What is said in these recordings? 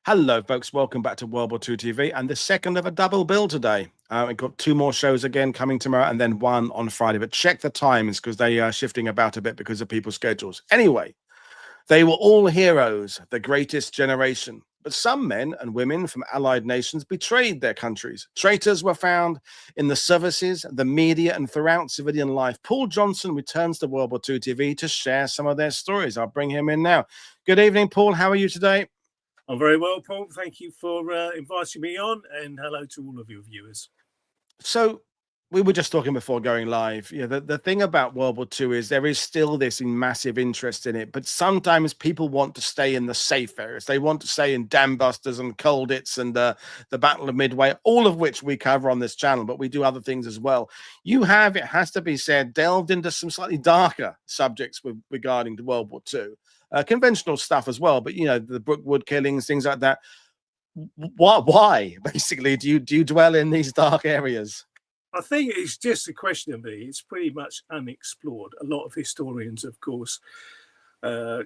Hello, folks. Welcome back to World War II TV and the second of a double bill today. We've got two more shows again coming tomorrow and then one on Friday. But check the times because they are shifting about a bit because of people's schedules. Anyway, they were all heroes, the greatest generation. But some men and women from allied nations betrayed their countries. Traitors were found in the services, the media, and throughout civilian life. Paul Johnson returns to World War II TV to share some of their stories. I'll bring him in now. Good evening, Paul. How are you today? I'm very well, Paul. Thank you for inviting me on, and hello to all of your viewers. So we were just talking before going live. Yeah, the thing about World War II is there is still this massive interest in it, but sometimes people want to stay in the safe areas. They want to stay in Dam Busters and Colditz and the Battle of Midway, all of which we cover on this channel, but we do other things as well. You have, it has to be said, delved into some slightly darker subjects regarding to World War II. Conventional stuff as well, but you know, the Brookwood killings, things like that. Why basically do you dwell in these dark areas? I think it's just a question of me. It's pretty much unexplored. A lot of historians, of course,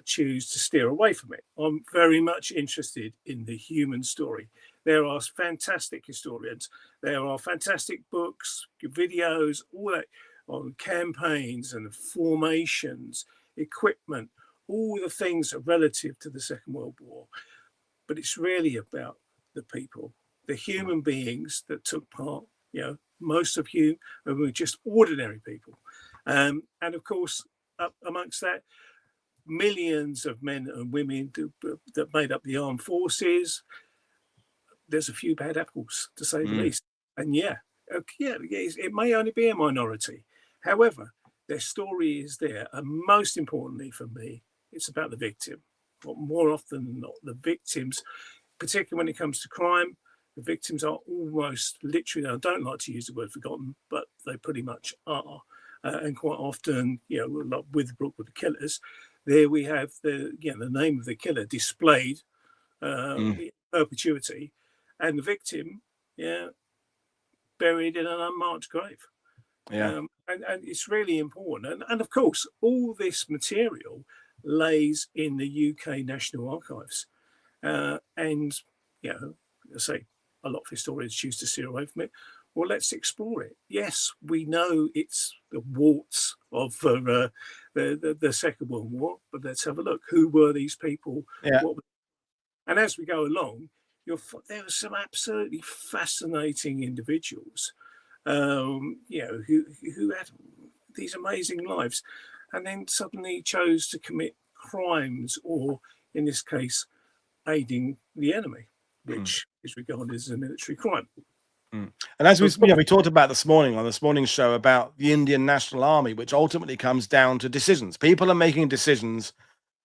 choose to steer away from it. I'm very much interested in the human story. There are fantastic historians. There are fantastic books, videos, all that on campaigns and formations, equipment, all the things are relative to the Second World War. But it's really about the people, the human beings that took part. You know, most of you were just ordinary people. And of course, amongst that, millions of men and women that made up the armed forces. There's a few bad apples, to say the least. And it may only be a minority. However, their story is there. And most importantly for me, it's about the victim. But more often than not, the victims, particularly when it comes to crime, the victims are almost literally, I don't like to use the word forgotten, but they pretty much are. And quite often, you know, like with the Brookwood Killers, there we have the name of the killer displayed in perpetuity, and the victim, buried in an unmarked grave. And it's really important. And of course, all this material lays in the UK National Archives. And, you know, I say a lot of historians choose to steer away from it. Well, let's explore it. Yes, we know it's the warts of the Second World War, but let's have a look. Who were these people? Yeah. And as we go along, there are some absolutely fascinating individuals, who had these amazing lives, and then suddenly chose to commit crimes, or in this case, aiding the enemy, which is regarded as a military crime. And as we talked about this morning on this morning's show about the Indian National Army, which ultimately comes down to decisions. People are making decisions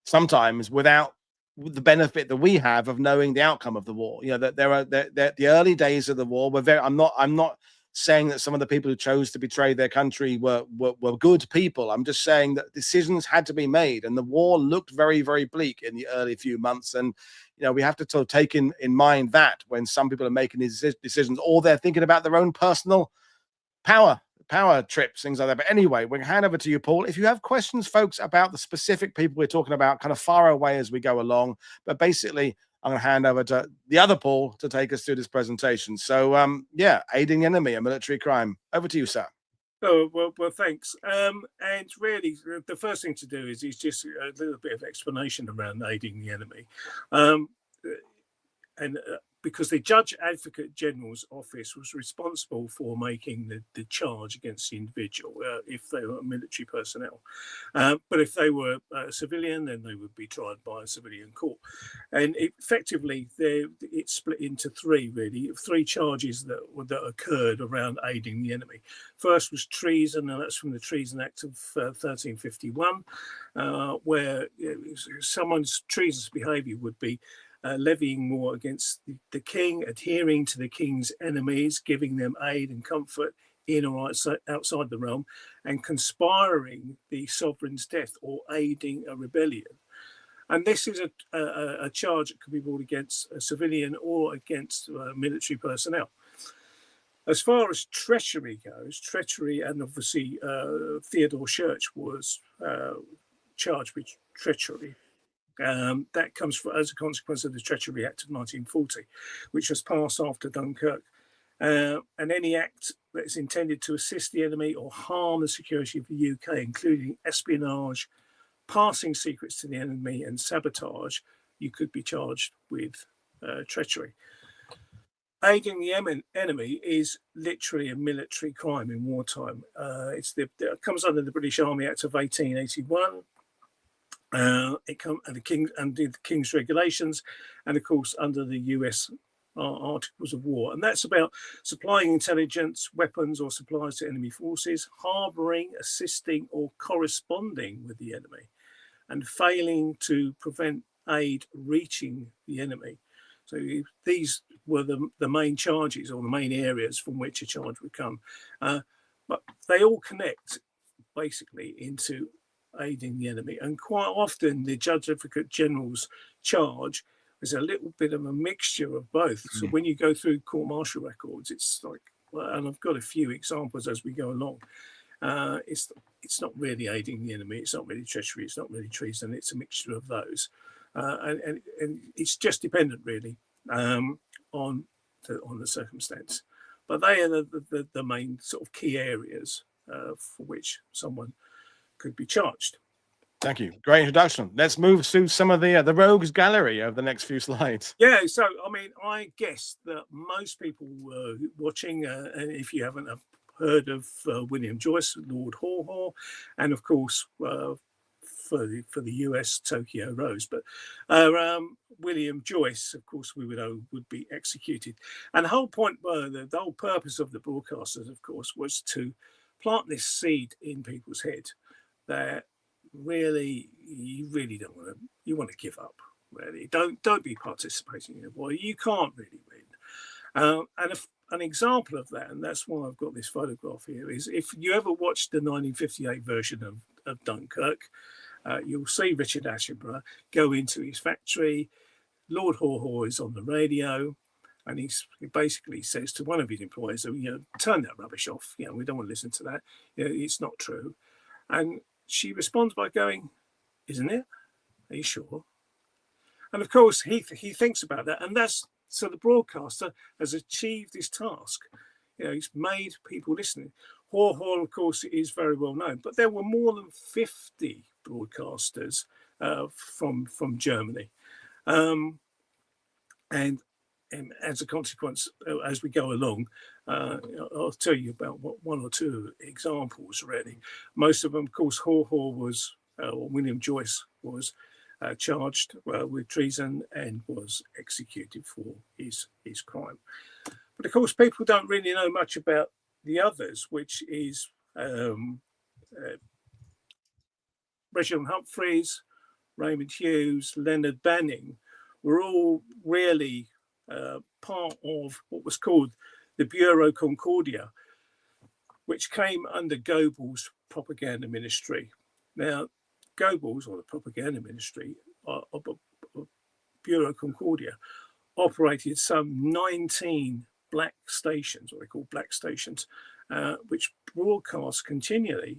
sometimes without the benefit that we have of knowing the outcome of the war. You know, that there are the early days of the war were very. I'm not saying that some of the people who chose to betray their country were good people. I'm just saying that decisions had to be made, and the war looked very, very bleak in the early few months. And you know, we have to sort of take in mind that when some people are making these decisions, or they're thinking about their own personal power trips, things like that. But anyway, we'll hand over to you, Paul. If you have questions, folks, about the specific people we're talking about, kind of far away as we go along. But basically, I'm going to hand over to the other Paul to take us through this presentation. So, aiding the enemy, a military crime. Over to you, sir. Oh, well, thanks. And really, the first thing to do is just a little bit of explanation around aiding the enemy. Because the Judge Advocate General's office was responsible for making the charge against the individual if they were military personnel. But if they were a civilian, then they would be tried by a civilian court. And effectively, it's split into three charges that occurred around aiding the enemy. First was treason, and that's from the Treason Act of 1351, where someone's treasonous behaviour would be levying war against the king, adhering to the king's enemies, giving them aid and comfort in or outside the realm, and conspiring the sovereign's death or aiding a rebellion. And this is a charge that could be brought against a civilian or against military personnel. As far as treachery goes, and obviously Theodore Schurch was charged with treachery. That comes as a consequence of the Treachery Act of 1940, which was passed after Dunkirk. And any act that is intended to assist the enemy or harm the security of the UK, including espionage, passing secrets to the enemy, and sabotage, you could be charged with treachery. Aiding the enemy is literally a military crime in wartime. It comes under the British Army Act of 1881. It comes under the King's Regulations, and of course under the US Articles of War. And that's about supplying intelligence, weapons, or supplies to enemy forces, harbouring, assisting, or corresponding with the enemy, and failing to prevent aid reaching the enemy. So these were the main charges, or the main areas from which a charge would come. But they all connect basically into aiding the enemy. And quite often the Judge Advocate General's charge is a little bit of a mixture of both. So when you go through court-martial records, it's like, and I've got a few examples as we go along, it's not really aiding the enemy, it's not really treachery, it's not really treason, it's a mixture of those. And it's just dependent really on the circumstance. But they are the main sort of key areas for which someone could be charged. Thank you. Great introduction. Let's move to some of the rogues gallery over the next few slides. Yeah, so I mean, I guess that most people watching, and if you haven't heard of William Joyce, Lord Haw Haw, and of course for the US, Tokyo Rose, but William Joyce, of course, we would be executed. And the whole point, the whole purpose of the broadcasters, of course, was to plant this seed in people's head that really you don't want to, you want to give up. Really, don't be participating in the war. You can't really win. And an example of that, and that's why I've got this photograph here, is if you ever watched the 1958 version of Dunkirk, you'll see Richard Attenborough go into his factory. Lord Haw Haw is on the radio, and he basically says to one of his employees, turn that rubbish off. We don't want to listen to that. It's not true. And she responds by going, isn't it? Are you sure? And of course, he thinks about that. And so the broadcaster has achieved his task. He's made people listening. Haw Haw, of course, is very well known. But there were more than 50 broadcasters from Germany. And as a consequence, as we go along, I'll tell you about one or two examples, really. Most of them, of course, Haw Haw was, or William Joyce was charged with treason and was executed for his crime. But of course, people don't really know much about the others, which is Reginald Humphreys, Raymond Hughes, Leonard Banning, were all really part of what was called the Bureau Concordia, which came under Goebbels' propaganda ministry. Now, Goebbels, or the propaganda ministry of Bureau Concordia, operated some 19 black stations, what they call black stations, which broadcast continually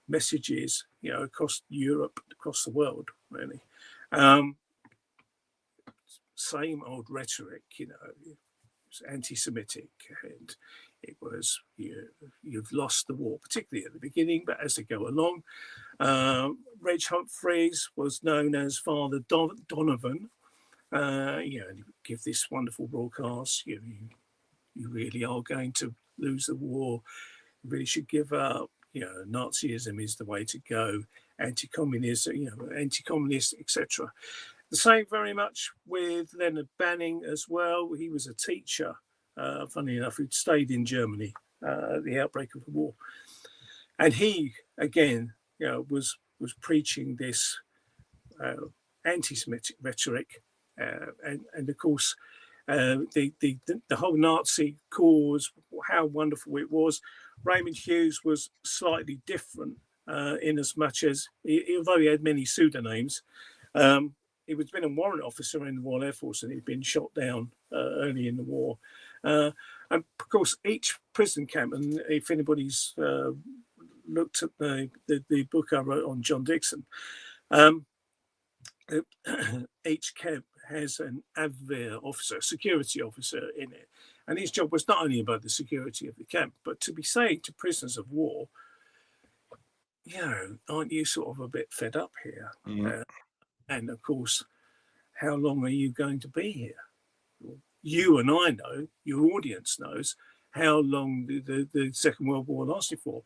messages, across Europe, across the world, really. Same old rhetoric, it was anti-Semitic, and it was you've lost the war, particularly at the beginning, but as they go along. Reg Humphreys was known as Father Donovan. And he would give this wonderful broadcast. You really are going to lose the war. You really should give up. Nazism is the way to go. Anti-communism, anti-communist, etc. The same very much with Leonard Banning as well. He was a teacher, funny enough, who'd stayed in Germany at the outbreak of the war. And he, again, was preaching this anti-Semitic rhetoric. And of course, the whole Nazi cause, how wonderful it was. Raymond Hughes was slightly different in as much as, although he had many pseudonyms, he was been a warrant officer in the Royal Air Force, and he'd been shot down early in the war. And of course, each prison camp, and if anybody's looked at the book I wrote on John Dixon, each camp has an Abwehr officer, security officer in it. And his job was not only about the security of the camp, but to be saying to prisoners of war, aren't you sort of a bit fed up here? And of course, how long are you going to be here? You and I know, your audience knows, how long the Second World War lasted for.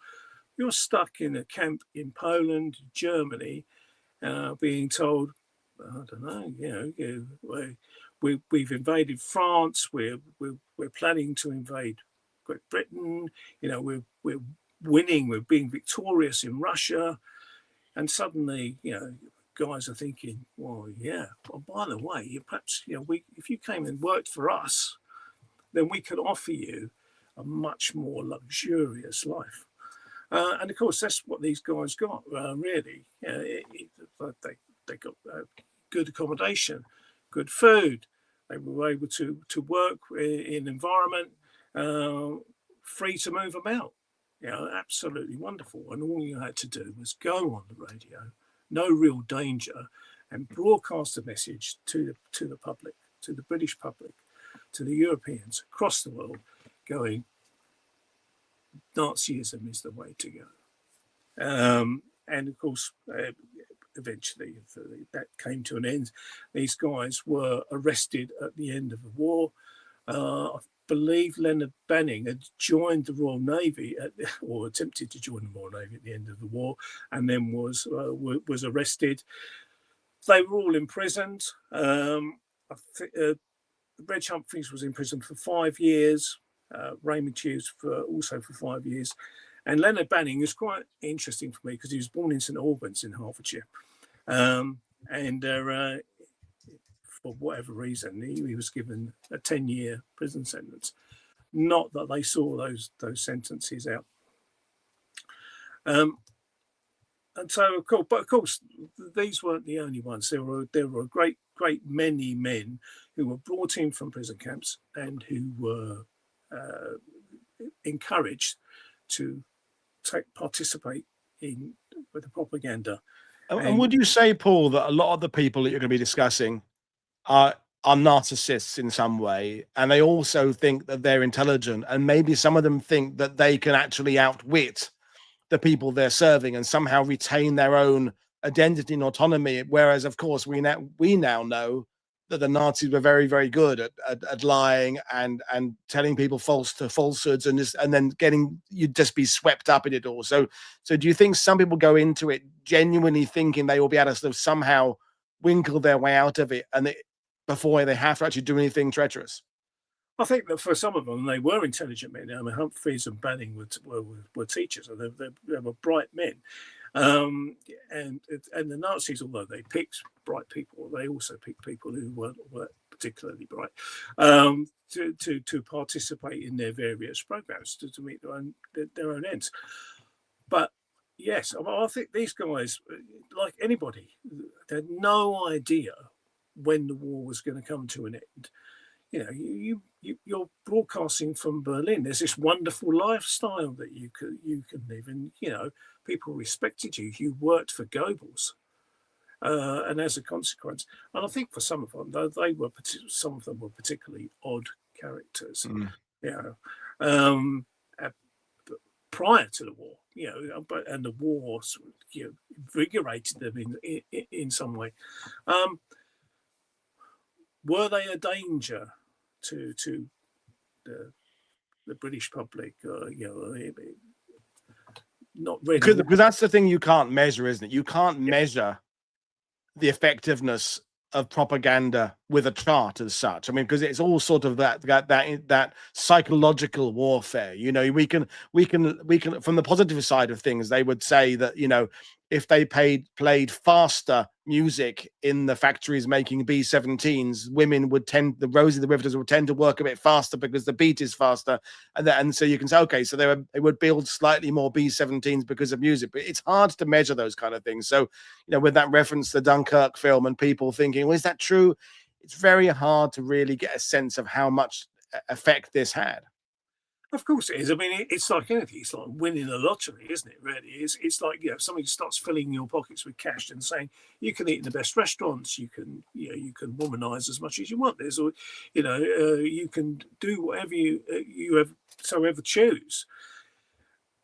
You're stuck in a camp in Poland, Germany, being told, I don't know, we've invaded France, we're planning to invade Great Britain, we're winning, we're being victorious in Russia, and suddenly, guys are thinking, well, by the way, perhaps, if you came and worked for us, then we could offer you a much more luxurious life. And of course, that's what these guys got, really. They got good accommodation, good food. They were able to work in environment, free to move about. Absolutely wonderful. And all you had to do was go on the radio, no real danger, and broadcast a message to the public, to the British public, to the Europeans across the world, going, Nazism is the way to go. And of course, eventually that came to an end. These guys were arrested at the end of the war. I believe Leonard Banning had joined the Royal Navy or attempted to join the Royal Navy at the end of the war, and then was arrested. They were all imprisoned. Reg Humphreys was in prison for 5 years. Raymond Hughes also for 5 years. And Leonard Banning is quite interesting for me because he was born in St Albans in Hertfordshire. And for whatever reason, he was given a 10-year prison sentence. Not that they saw those sentences out. And so, of course, these weren't the only ones. There were a great many men who were brought in from prison camps and who were encouraged to participate with the propaganda. And would you say, Paul, that a lot of the people that you're going to be discussing are narcissists in some way, and they also think that they're intelligent, and maybe some of them think that they can actually outwit the people they're serving and somehow retain their own identity and autonomy? Whereas, of course, we now know that the Nazis were very, very good at lying and telling people falsehoods, and then you'd just be swept up in it all. So do you think some people go into it genuinely thinking they will be able to sort of somehow winkle their way out of it, and before they have to actually do anything treacherous? I think that for some of them, they were intelligent men. I mean, Humphreys and Banning were teachers, and they were bright men. And the Nazis, although they picked bright people, they also picked people who weren't particularly bright to participate in their various programs to meet their own ends. But yes, I think these guys, like anybody, they had no idea when the war was going to come to an end. You're broadcasting from Berlin. There's this wonderful lifestyle that you can live, and people respected you. You worked for Goebbels, and as a consequence, and I think for some of them, some of them were particularly odd characters. Prior to the war, and the war invigorated them in some way. Were they a danger to the British public? Not really. Because that's the thing you can't measure, isn't it? You can't measure the effectiveness of propaganda with a chart as such. I mean, because it's all sort of that psychological warfare. We can from the positive side of things, they would say that if they played faster music in the factories making B-17s, women would the Rosie the Riveters would tend to work a bit faster because the beat is faster, and so you can say, okay, so they would build slightly more B-17s because of music. But it's hard to measure those kind of things. So with that reference to the Dunkirk film and people thinking, well, is that true? It's very hard to really get a sense of how much effect this had. Of course it is. I mean, it's like anything. It's like winning a lottery, isn't it? Really, it's like, you know, somebody starts filling your pockets with cash and saying you can eat in the best restaurants, you can, you know, you can womanize as much as you want. There's, or, you know, you can do whatever you ever choose.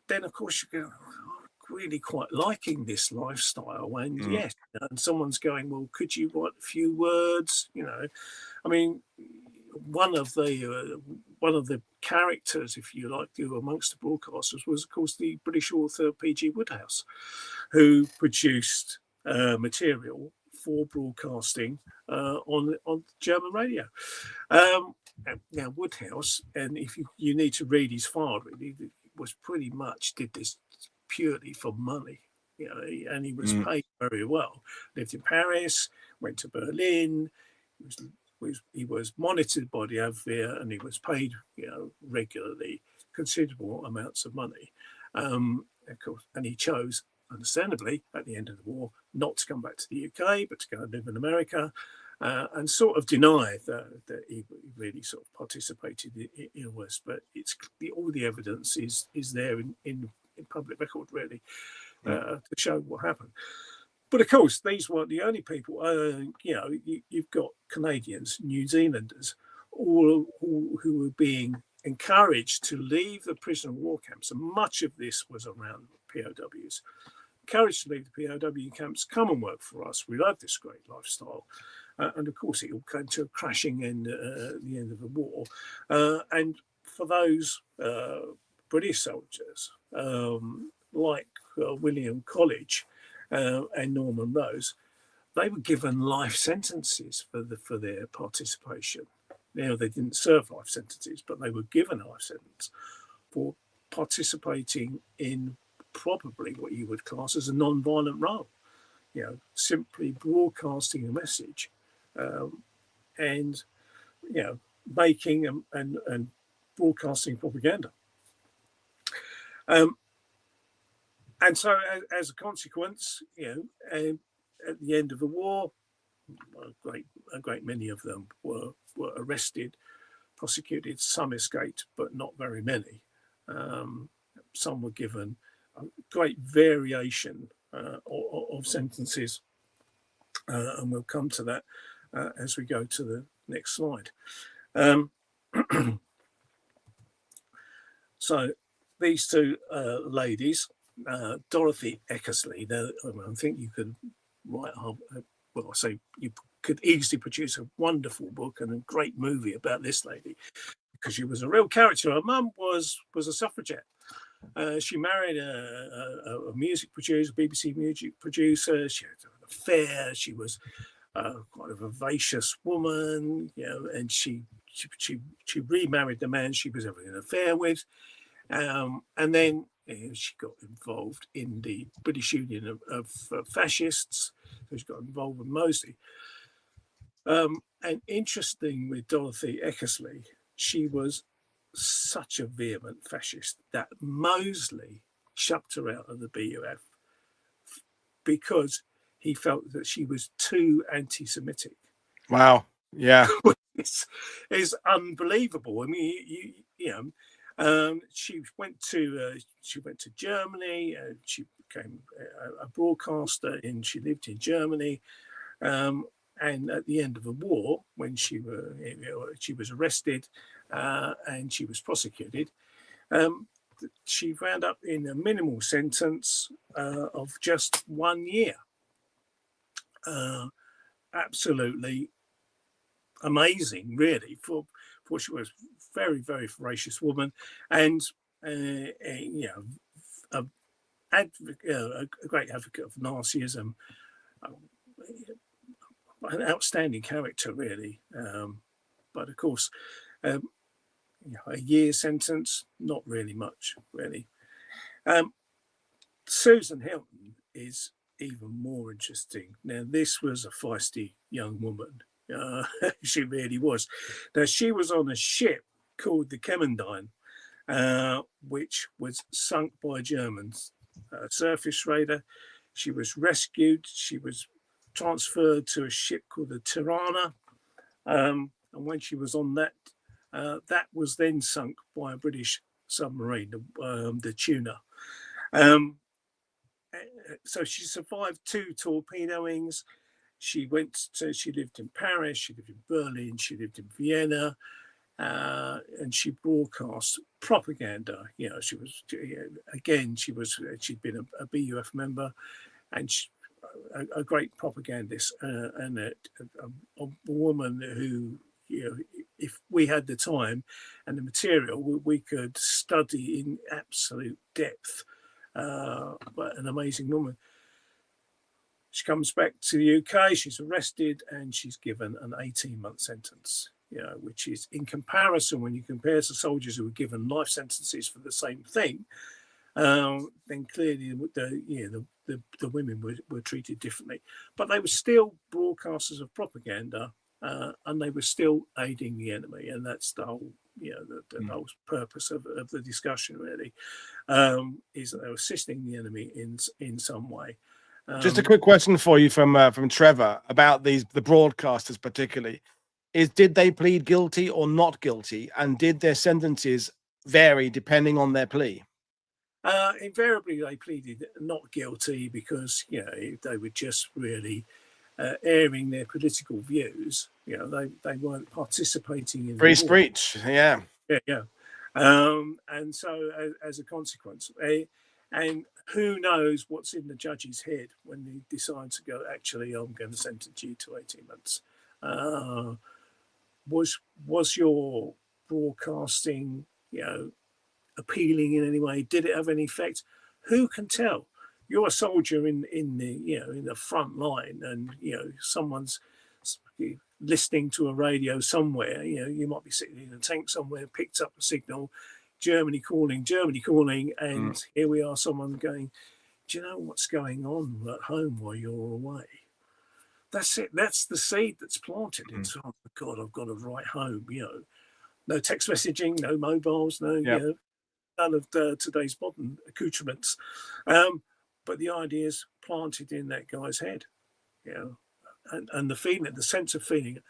Then of course you go, oh, I'm really quite liking this lifestyle, and yes, and someone's going, well, could you write a few words? You know, I mean, one of the characters, if you like, amongst the broadcasters was, of course, the British author P.G. Woodhouse, who produced material for broadcasting on German radio. Now Woodhouse, and if you need to read his file, really, was pretty much did this purely for money. You know, and he was paid very well. Lived in Paris, went to Berlin. He was monitored by the Abwehr, and he was paid, you know, regularly, considerable amounts of money. Of course, and he chose, understandably, at the end of the war, not to come back to the UK, but to go and live in America, and sort of deny that he really sort of participated in the West. But all the evidence is there in public record, really, to show what happened. But of course, these weren't the only people. You know, you've got Canadians, New Zealanders, all who were being encouraged to leave the prisoner of war camps, and much of this was around POWs. Encouraged to leave the POW camps, come and work for us. We love this great lifestyle. And of course, it all came to a crashing end at the end of the war. And for those British soldiers, like William College, and Norman Rose, they were given life sentences for their participation. Now, they didn't serve life sentences, but they were given a life sentence for participating in probably what you would class as a non-violent role. You know, simply broadcasting a message, and, you know, making and broadcasting propaganda. And so, as a consequence, you know, at the end of the war, a great many of them were arrested, prosecuted. Some escaped, but not very many. Some were given a great variation of sentences, and we'll come to that as we go to the next slide. So, these two ladies. Dorothy Eckersley. Now, I think you could write, well, I say you could easily produce a wonderful book and a great movie about this lady, because she was a real character. Her mum was a suffragette. She married a music producer, BBC music producer. She had an affair. She was quite a vivacious woman, you know, and she remarried the man she was having an affair with, and then she got involved in the British Union of Fascists. So she got involved with Mosley. And interesting with Dorothy Eckersley, she was such a vehement fascist that Mosley chucked her out of the BUF because he felt that she was too anti-Semitic. Wow. Yeah. It's unbelievable. I mean, you know, she went to Germany. She became a broadcaster, and she lived in Germany. And at the end of the war, when she was arrested and she was prosecuted, she wound up in a minimal sentence of just 1 year. Absolutely amazing, really, for she was a very, very ferocious woman, and you know, a great advocate of Nazism, an outstanding character, really. But of course, you know, a year sentence, not really much, really. Susan Hilton is even more interesting. Now, this was a feisty young woman. She really was. Now, she was on a ship called the Kemmendine, which was sunk by Germans, a surface raider. She was rescued. She was transferred to a ship called the Tirana. And when she was on that, that was then sunk by a British submarine, the tuna. So she survived 2 torpedoings. She lived in Paris, she lived in Berlin, she lived in Vienna, and she broadcast propaganda. You know, she'd been a BUF member, and a great propagandist, and a woman who, you know, if we had the time and the material, we could study in absolute depth. But an amazing woman. She comes back to the UK, she's arrested, and she's given an 18-month sentence, you know, which is, in comparison, when you compare to soldiers who were given life sentences for the same thing, then clearly the women were treated differently. But they were still broadcasters of propaganda, and they were still aiding the enemy, and that's the whole, you know, the whole purpose of the discussion, really, is that they're assisting the enemy in some way. Just a quick question for you from Trevor about the broadcasters particularly. Did they plead guilty or not guilty, and did their sentences vary depending on their plea? Invariably, they pleaded not guilty because, you know, they were just really airing their political views. You know, they weren't participating in free speech. Yeah. And so as a consequence, and who knows what's in the judge's head when he decides to go, actually, I'm going to sentence you to 18 months. Was your broadcasting, you know, appealing in any way? Did it have any effect? Who can tell? You're a soldier in the, you know, in the front line, and, you know, someone's listening to a radio somewhere. You know, you might be sitting in a tank somewhere, picked up a signal, Germany calling, and here we are, someone going, do you know what's going on at home while you're away? That's it. That's the seed that's planted. It's, oh my God, I've got to write home. You know, no text messaging, no mobiles, no, you know, none of today's modern accoutrements. But the idea is planted in that guy's head, you know, and the feeling, the sense of feeling,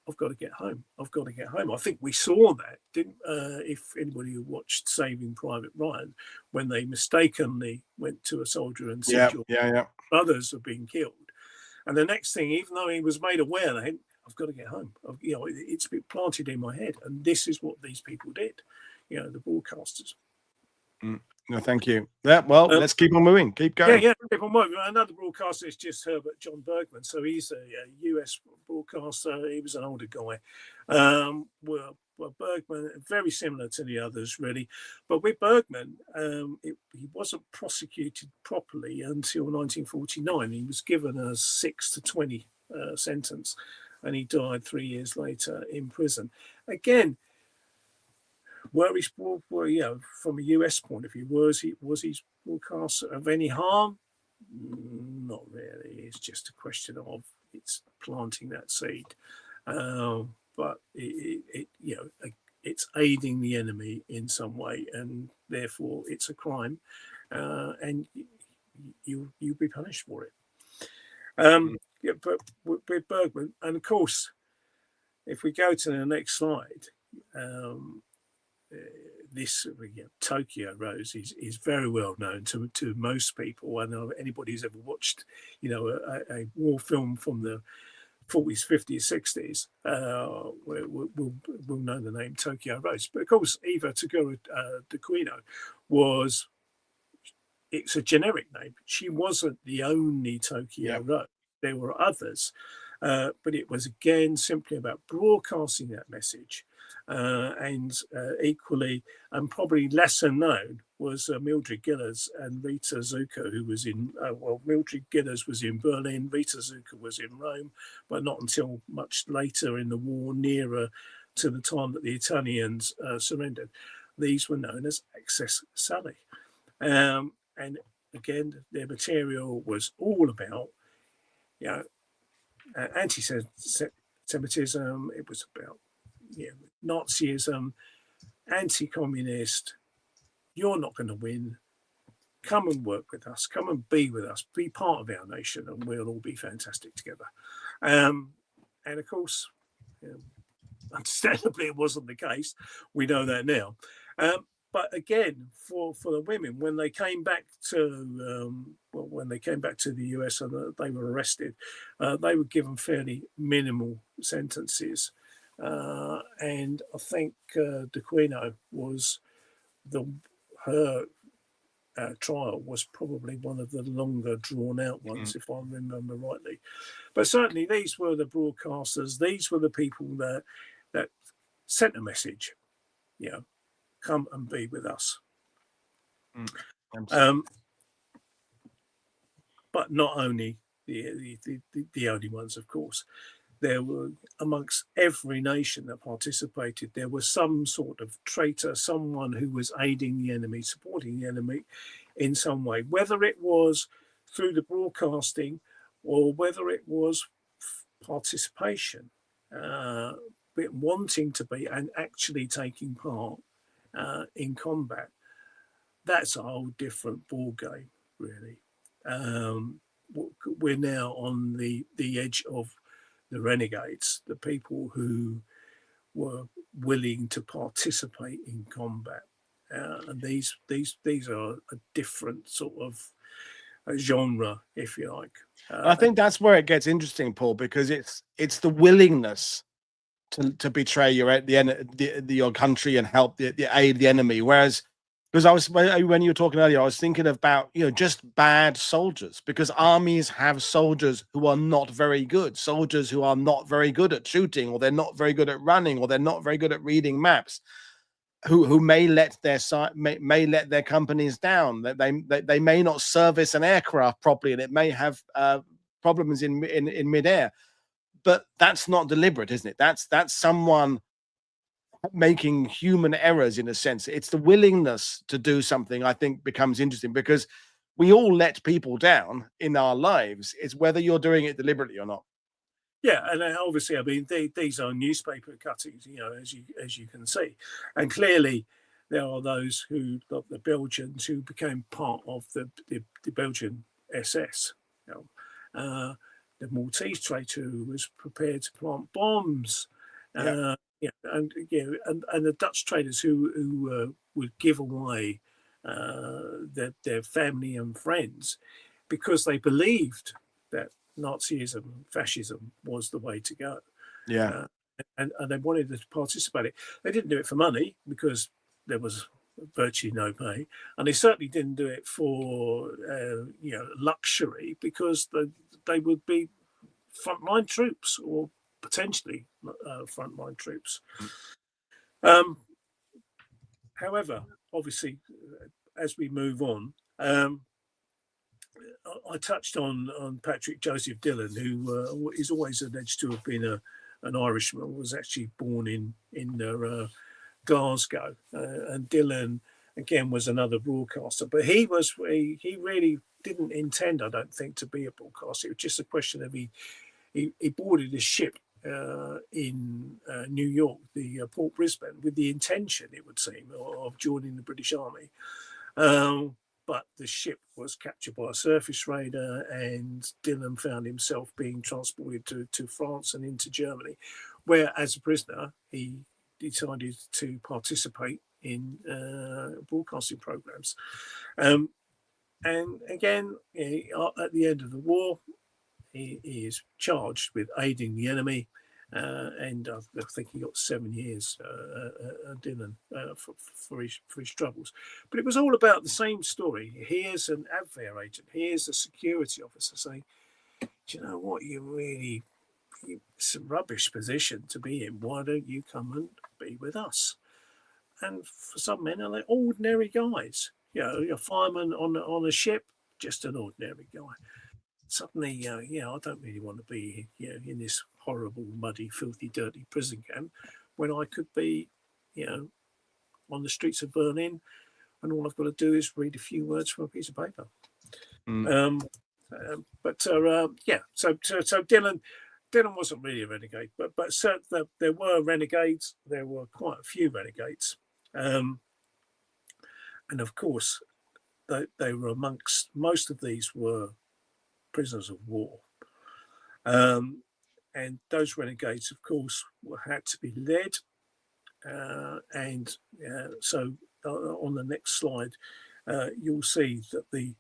I've got to get home. I've got to get home. I think we saw that, didn't? If anybody who watched Saving Private Ryan, when they mistakenly went to a soldier and said, your brothers have been killed. And the next thing, even though he was made aware that, I've got to get home. You know, it's been planted in my head. And this is what these people did, you know, the broadcasters. No, thank you. Yeah, well, let's keep on moving. Keep going. Yeah, keep on moving. Another broadcaster is just Herbert John Bergman. So he's a US broadcaster. He was an older guy. Well, Bergman, very similar to the others, really. But with Bergman, he wasn't prosecuted properly until 1949. He was given a 6 to 20 sentence, and he died 3 years later in prison. Again, were his, you know, from a US point of view, was his broadcast of any harm? Not really. It's just a question of it's planting that seed, but it you know, it's aiding the enemy in some way, and therefore it's a crime, and you'll be punished for it. Yeah, but with Bergman, and of course, if we go to the next slide. This Tokyo Rose is very well known to most people. I know anybody who's ever watched, you know, a war film from the 40s, 50s, 60s will know the name Tokyo Rose. But of course, Eva Toguro Aquino it's a generic name. She wasn't the only Tokyo Rose. There were others, but it was again simply about broadcasting that message. And equally, and probably lesser known, was Mildred Gillers and Rita Zucker, who was in, Mildred Gillers was in Berlin, Rita Zucker was in Rome, but not until much later in the war, nearer to the time that the Italians surrendered. These were known as Access Sally. And again, their material was all about, you know, anti-Semitism. It was about, you know, Nazism, anti-communist. You're not going to win. Come and work with us. Come and be with us. Be part of our nation, and we'll all be fantastic together. And of course, understandably, it wasn't the case. We know that now. but again, for the women, when they came back to the US and they were arrested, they were given fairly minimal sentences, and I think D'Aquino was her trial was probably one of the longer drawn out ones, if I remember rightly. But certainly these were the broadcasters. These were the people that sent a message, come and be with us. But not only the only ones, of course. There were, amongst every nation that participated, there was some sort of traitor, someone who was aiding the enemy, supporting the enemy in some way, whether it was through the broadcasting or whether it was participation, wanting to be and actually taking part in combat. That's a whole different ball game, really. We're now on the edge of the renegades, the people who were willing to participate in combat, and these are a different sort of genre, if you like. I think that's where it gets interesting, Paul, because it's the willingness to betray your country and help the aid the enemy. Whereas, because when you were talking earlier, I was thinking about just bad soldiers, because armies have soldiers who are not very good, soldiers who are not very good at shooting, or they're not very good at running, or they're not very good at reading maps, who may let their companies down. That they may not service an aircraft properly, and it may have problems in midair. But that's not deliberate, isn't it? That's someone making human errors, in a sense. It's the willingness to do something, I think, becomes interesting, because we all let people down in our lives. It's whether you're doing it deliberately or not. Yeah, and obviously, I mean, these are newspaper cuttings, as you can see, and clearly there are those the Belgians who became part of the Belgian SS. The Maltese traitor who was prepared to plant bombs. And the Dutch traders who would give away their family and friends because they believed that Nazism, fascism was the way to go. Yeah, and they wanted to participate. They didn't do it for money because there was virtually no pay, and they certainly didn't do it for luxury, because they would be frontline troops or potentially frontline troops. However, obviously, as we move on, I touched on Patrick Joseph Dillon, who is always alleged to have been an Irishman, was actually born in Glasgow, and Dillon again was another broadcaster, but he really didn't intend, I don't think, to be a broadcaster. It was just a question of he boarded a ship in New York, the Port Brisbane, with the intention, it would seem, of joining the British Army. But the ship was captured by a surface raider, and Dillon found himself being transported to France and into Germany, where, as a prisoner, he decided to participate in broadcasting programs. And again, at the end of the war, he is charged with aiding the enemy, and I think he got 7 years, Dillon, for his troubles. But it was all about the same story. Here's an Abwehr agent, here's a security officer saying, "Do you know what? It's a rubbish position to be in. Why don't you come and be with us?" And for some men, they're like ordinary guys. A fireman on a ship, just an ordinary guy. Suddenly, I don't really want to be in this horrible, muddy, filthy, dirty prison camp when I could be, on the streets of Berlin, and all I've got to do is read a few words from a piece of paper. So Dillon wasn't really a renegade, but there were renegades. There were quite a few renegades, and of course, they were amongst, most of these were prisoners of war, and those renegades, of course, had to be led, and so on the next slide, you'll see that the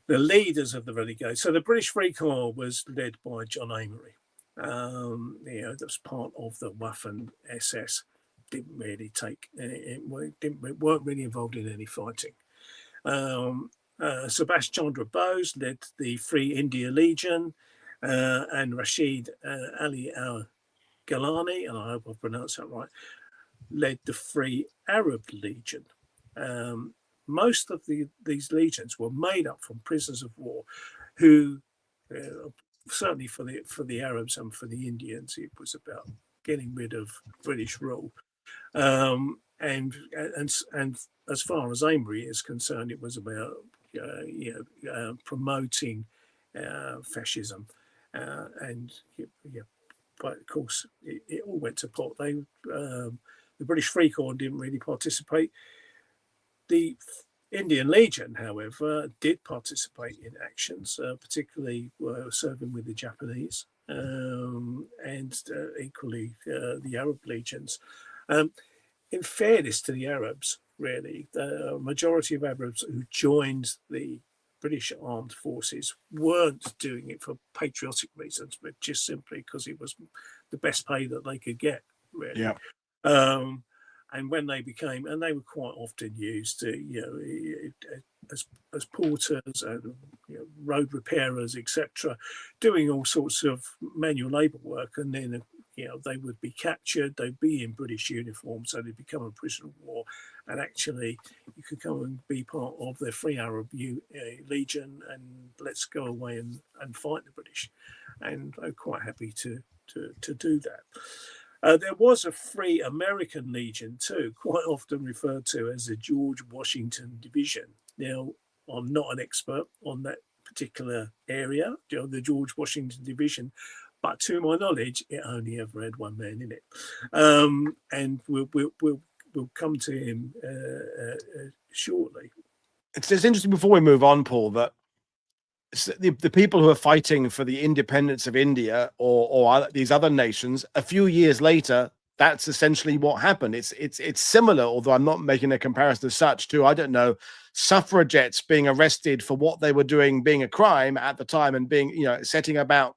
leaders of the Renegades. So the British Free Corps was led by John Amory. That's part of the Waffen SS. Didn't really weren't really involved in any fighting. Subhash Chandra Bose led the Free India Legion, and Rashid Ali al-Gilani, and I hope I've pronounced that right, led the Free Arab Legion. Most of these legions were made up from prisoners of war, who certainly for the Arabs and for the Indians, it was about getting rid of British rule. And as far as Amory is concerned, it was about promoting fascism, but of course it all went to pot. The British Free Corps didn't really participate. The Indian Legion, however, did participate in actions, particularly serving with the Japanese, and equally the Arab legions. In fairness to the Arabs, really, the majority of Arabs who joined the British armed forces weren't doing it for patriotic reasons, but just simply because it was the best pay that they could get, really. Yeah. And when they became, and they were quite often used to, as porters and road repairers, etc., doing all sorts of manual labour work, and then they would be captured. They'd be in British uniform, so they'd become a prisoner of war, and actually you could come and be part of the Free Arab Legion, and let's go away and fight the British, and they're quite happy to do that. There was a Free American Legion too, quite often referred to as the George Washington Division. Now, I'm not an expert on that particular area, the George Washington Division, but to my knowledge, it only ever had one man in it. And we'll come to him shortly. It's interesting, before we move on, Paul, that the people who are fighting for the independence of India or these other nations, a few years later, that's essentially what happened. It's similar, although I'm not making a comparison as such, to, I don't know, suffragettes being arrested for what they were doing being a crime at the time and being, setting about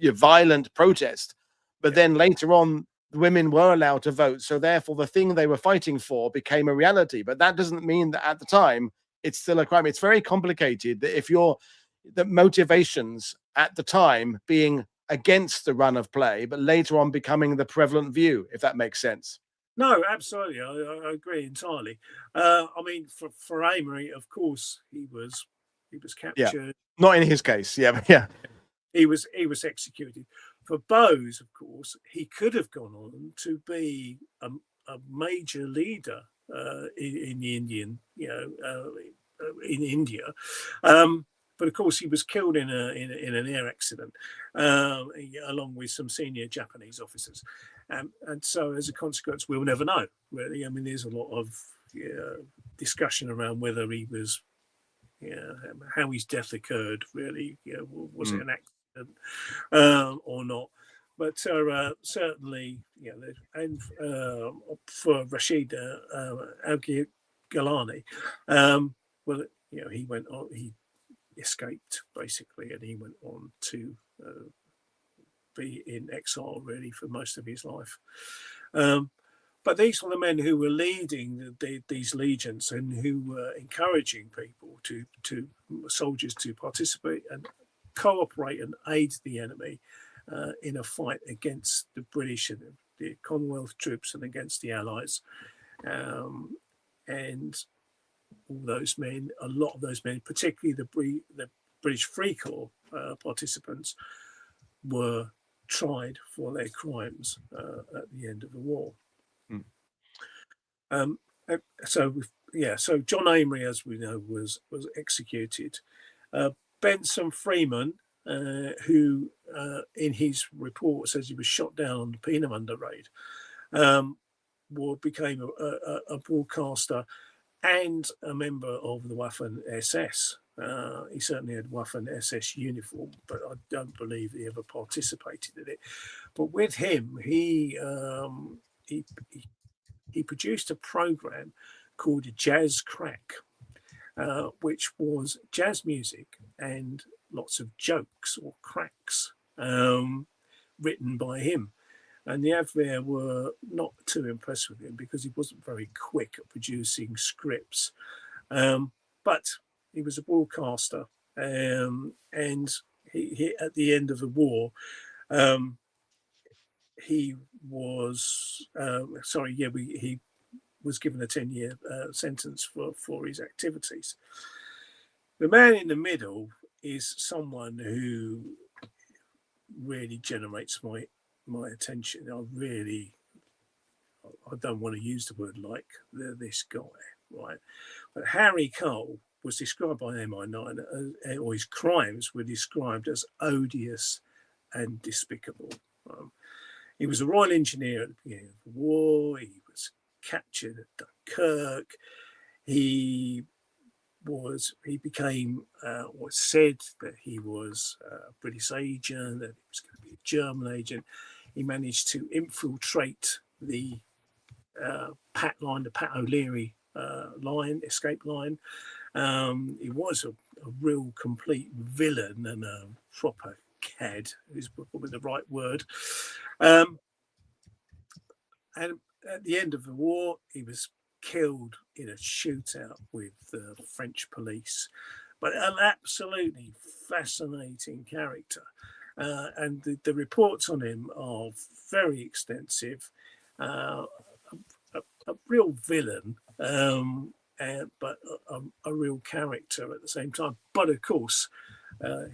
violent protest. But then later on, women were allowed to vote. So therefore, the thing they were fighting for became a reality. But that doesn't mean that at the time, it's still a crime. It's very complicated that if the motivations at the time being against the run of play, but later on becoming the prevalent view, if that makes sense. No, absolutely. I agree entirely. I mean, for Amory, of course, he was captured. Yeah. Not in his case. Yeah. He was executed. For Bose, of course, he could have gone on to be a major leader in the Indian, in India. But of course, he was killed in an air accident, along with some senior Japanese officers. And so, as a consequence, we'll never know, really. I mean, there's a lot of discussion around whether he was, how his death occurred, really. Was it an accident or not? But certainly, and for Rashid al-Gilani, he went on, he escaped basically, and he went on to be in exile really for most of his life. But these were the men who were leading these legions and who were encouraging people soldiers to participate and cooperate and aid the enemy in a fight against the British and the Commonwealth troops and against the Allies. And all those men, a lot of those men, particularly the British Free Corps participants, were tried for their crimes at the end of the war. So John Amory, as we know, was executed. Benson Freeman, who in his report says he was shot down on the Peenemünde raid, became a broadcaster and a member of the Waffen SS. He certainly had Waffen SS uniform, but I don't believe he ever participated in it. But with him, he produced a program called Jazz Crack, which was jazz music and lots of jokes or cracks written by him. And the Avwehr were not too impressed with him because he wasn't very quick at producing scripts. But he was a broadcaster, and he at the end of the war, he was he was given a 10-year sentence for his activities. The man in the middle is someone who really generates my attention. I don't want to use the word like this guy, right? But Harry Cole was described by MI9, or his crimes were described as odious and despicable. He was a Royal Engineer at the beginning of the war. He was captured at Dunkirk. He became was said that he was a British agent, that he was going to be a German agent. He managed to infiltrate the Pat O'Leary escape line. He was a real complete villain and a proper cad, is probably the right word. And at the end of the war, he was killed in a shootout with the French police. But an absolutely fascinating character. And the reports on him are very extensive. A real villain, but a real character at the same time. But of course,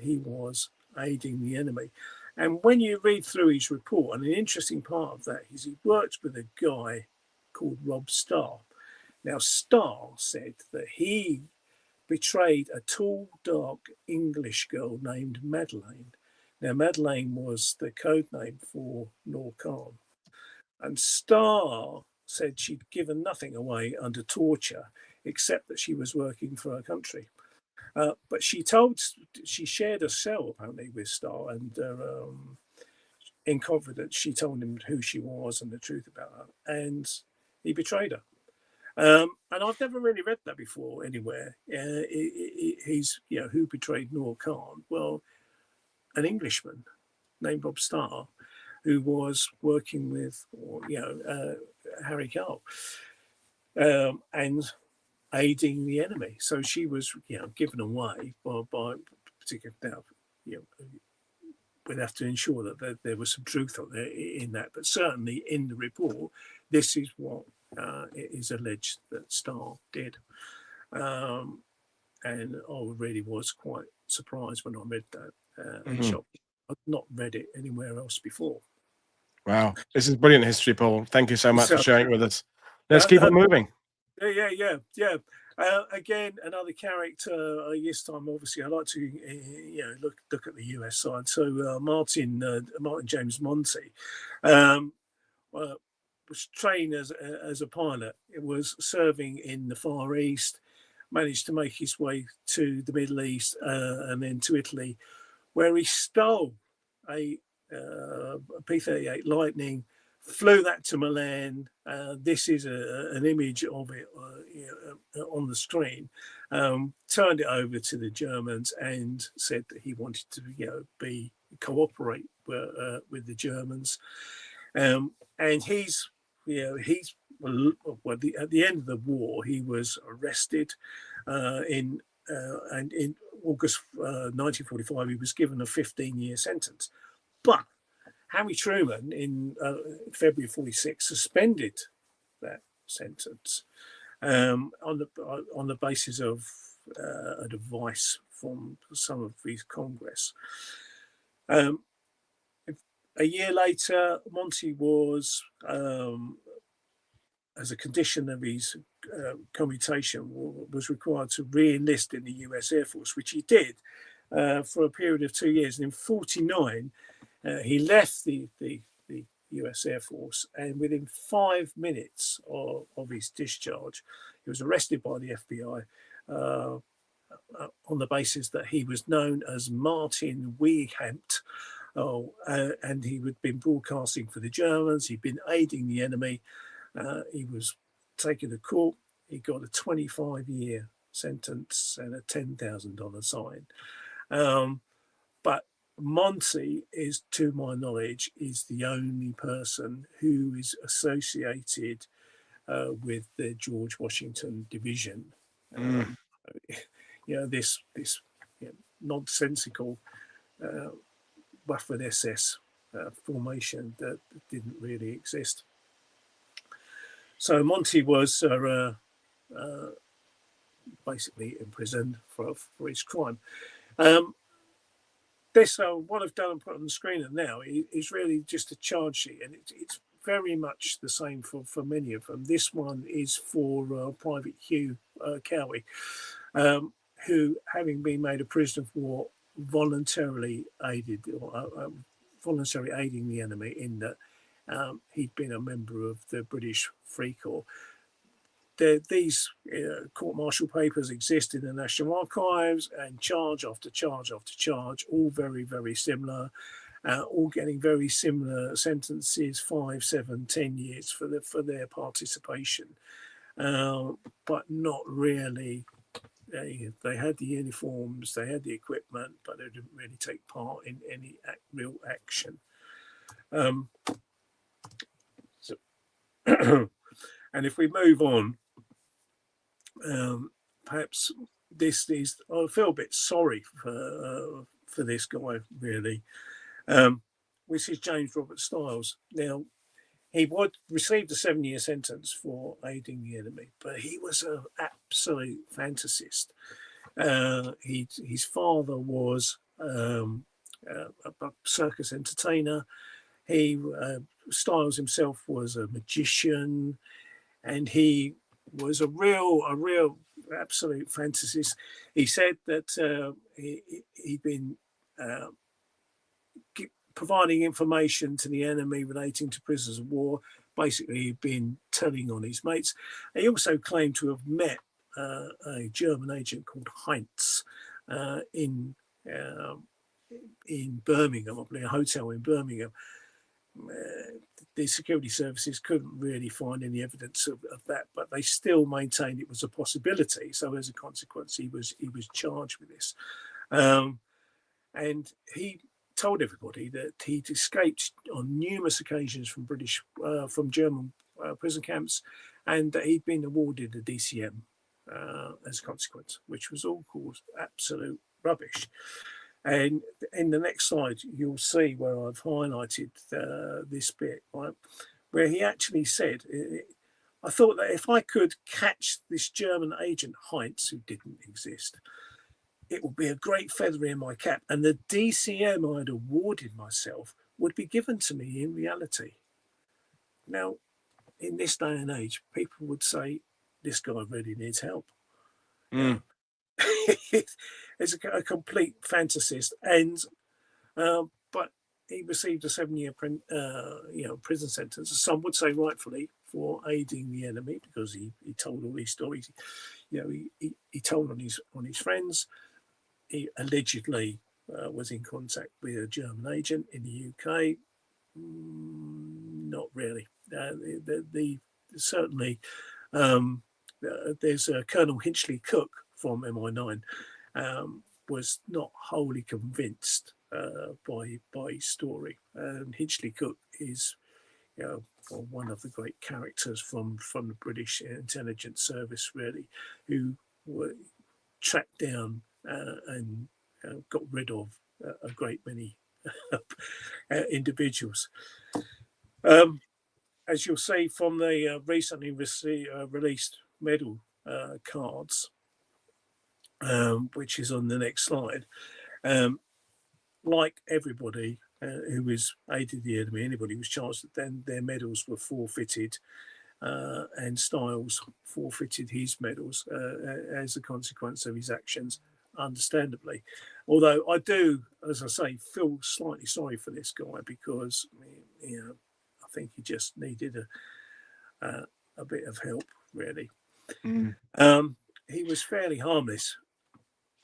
he was aiding the enemy. And when you read through his report, and an interesting part of that is he worked with a guy called Rob Starr. Now, Starr said that he betrayed a tall, dark English girl named Madeleine. Now, Madeleine was the code name for Noor Khan. And Starr said she'd given nothing away under torture, except that she was working for her country. But she shared a cell apparently with Starr, and in confidence, she told him who she was and the truth about her, and he betrayed her. And I've never really read that before anywhere. He's, who betrayed Noor Khan? Well, an Englishman named Rob Starr, who was working with, Harry Cole, and aiding the enemy. So she was, given away by particular. Now, we'd have to ensure that there was some truth on there in that, but certainly in the report, this is what it is alleged that Starr did. And I really was quite surprised when I read that. And shocked. I've not read it anywhere else before. Wow, this is brilliant history, Paul. Thank you so much for sharing it with us. Let's keep it moving. Yeah. Again, another character. This time, obviously, I like to look at the US side. So Martin James Monty was trained as a pilot. It was serving in the Far East. Managed to make his way to the Middle East and then to Italy, where he stole a P-38 Lightning, flew that to Milan. This is an image of it on the screen. Turned it over to the Germans and said that he wanted to, cooperate with the Germans. And he's at the end of the war, he was arrested in August 1945. He was given a 15-year sentence. But Harry Truman in February 46 suspended that sentence on the basis of advice from some of his Congress. A year later, Monty was, as a condition of his commutation, was required to re-enlist in the US Air Force, which he did for a period of 2 years. And in 1949, he left the US Air Force, and within 5 minutes of his discharge, he was arrested by the FBI on the basis that he was known as Martin Weehampt. And he had been broadcasting for the Germans. He'd been aiding the enemy. He was taken to court. he got a 25-year sentence and a $10,000 fine. But Monty is, to my knowledge, is the only person who is associated with the George Washington Division. This nonsensical Waffen SS formation that didn't really exist. So Monty was basically imprisoned for his crime. What I've done and put on the screen now is really just a charge sheet, and it's very much the same for many of them. This one is for Private Hugh Cowie, who, having been made a prisoner of war, voluntarily aiding the enemy in that he'd been a member of the British Free Corps. These court-martial papers exist in the National Archives, and charge after charge after charge, all very, very similar, all getting very similar sentences, 5, 7, 10 years for their participation, but not really. They had the uniforms, they had the equipment, but they didn't really take part in any real action. And if we move on, perhaps this is, I feel a bit sorry for this guy, really, which is James Robert Stiles. Now, he received a 7-year sentence for aiding the enemy, but he was an absolute fantasist. His father was a circus entertainer. Stiles himself was a magician, and he was a real absolute fantasist. He said that he'd been providing information to the enemy relating to prisoners of war. Basically, he'd been telling on his mates. He also claimed to have met a German agent called Heinz in Birmingham, I believe, a hotel in Birmingham. The security services couldn't really find any evidence of that, but they still maintained it was a possibility. So as a consequence, he was charged with this, and he told everybody that he'd escaped on numerous occasions from German prison camps, and that he'd been awarded a DCM as a consequence, which was all called absolute rubbish. And in the next slide, you'll see where I've highlighted this bit, right, where he actually said, I thought that if I could catch this German agent Heinz, who didn't exist, it would be a great feather in my cap, and the DCM I'd awarded myself would be given to me in reality. Now, in this day and age, people would say, this guy really needs help. He's a complete fantasist, and but he received a 7-year prison sentence. Some would say rightfully for aiding the enemy, because he told all these stories. He told on his friends. He allegedly was in contact with a German agent in the UK. Not really. Certainly, there's Colonel Hinchley Cook from MI9 was not wholly convinced by his story. Hinchley Cook is one of the great characters from the British intelligence service, really, who were tracked down and got rid of a great many individuals. As you'll see from the recently released medal cards, which is on the next slide, like everybody who was aided the enemy, anybody who was charged, then their medals were forfeited, and Stiles forfeited his medals as a consequence of his actions, understandably. Although I do, as I say, feel slightly sorry for this guy, because I think he just needed a bit of help, really. He was fairly harmless,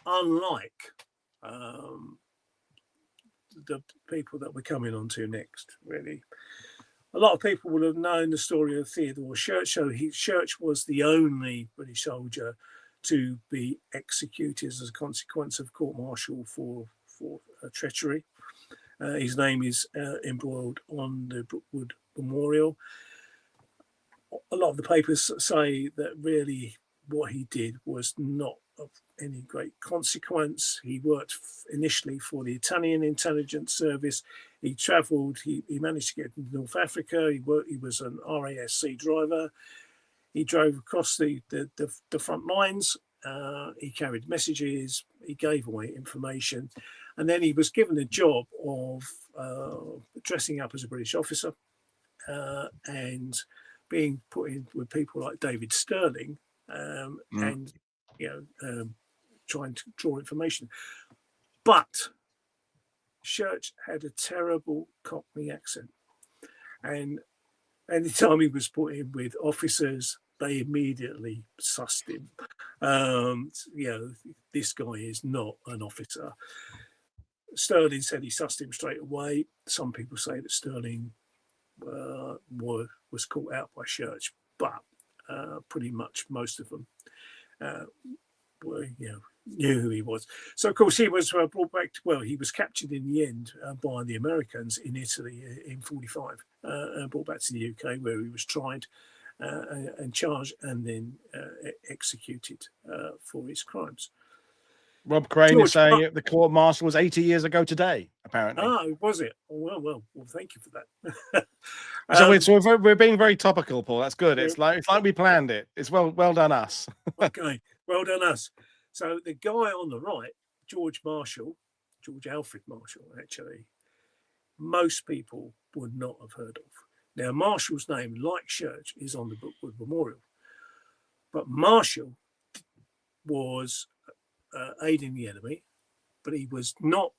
unlike the people that we're coming on to next, really. a lot of people will have known the story of Theodore Schurch. So Schurch was the only British soldier to be executed as a consequence of court-martial for treachery. His name is embroiled on the Brookwood Memorial. A lot of the papers say that really what he did was not of any great consequence. He worked initially for the Italian intelligence service. He travelled, he managed to get to North Africa. He was an RASC driver. He drove across the front lines. He carried messages. He gave away information. And then he was given the job of dressing up as a British officer and being put in with people like David Stirling and, trying to draw information. But Schurch had a terrible Cockney accent. And anytime he was put in with officers, they immediately sussed him. This guy is not an officer. Stirling said he sussed him straight away. Some people say that Stirling was caught out by Schurch, but pretty much most of them knew who he was. So, of course, he was brought back. He was captured in the end by the Americans in Italy in 1945 and brought back to the UK, where he was tried and charged and then executed for his crimes. Rob Crane is saying the court martial was 80 years ago today, apparently. Oh, was it? Well, thank you for that. So we're being very topical, Paul. That's good. It's like we planned it. It's well done us. Okay, well done us. So the guy on the right, George Alfred Marshall, actually, most people would not have heard of. Now, Marshall's name, like Schurch, is on the Brookwood Memorial. But Marshall was aiding the enemy, but he was not,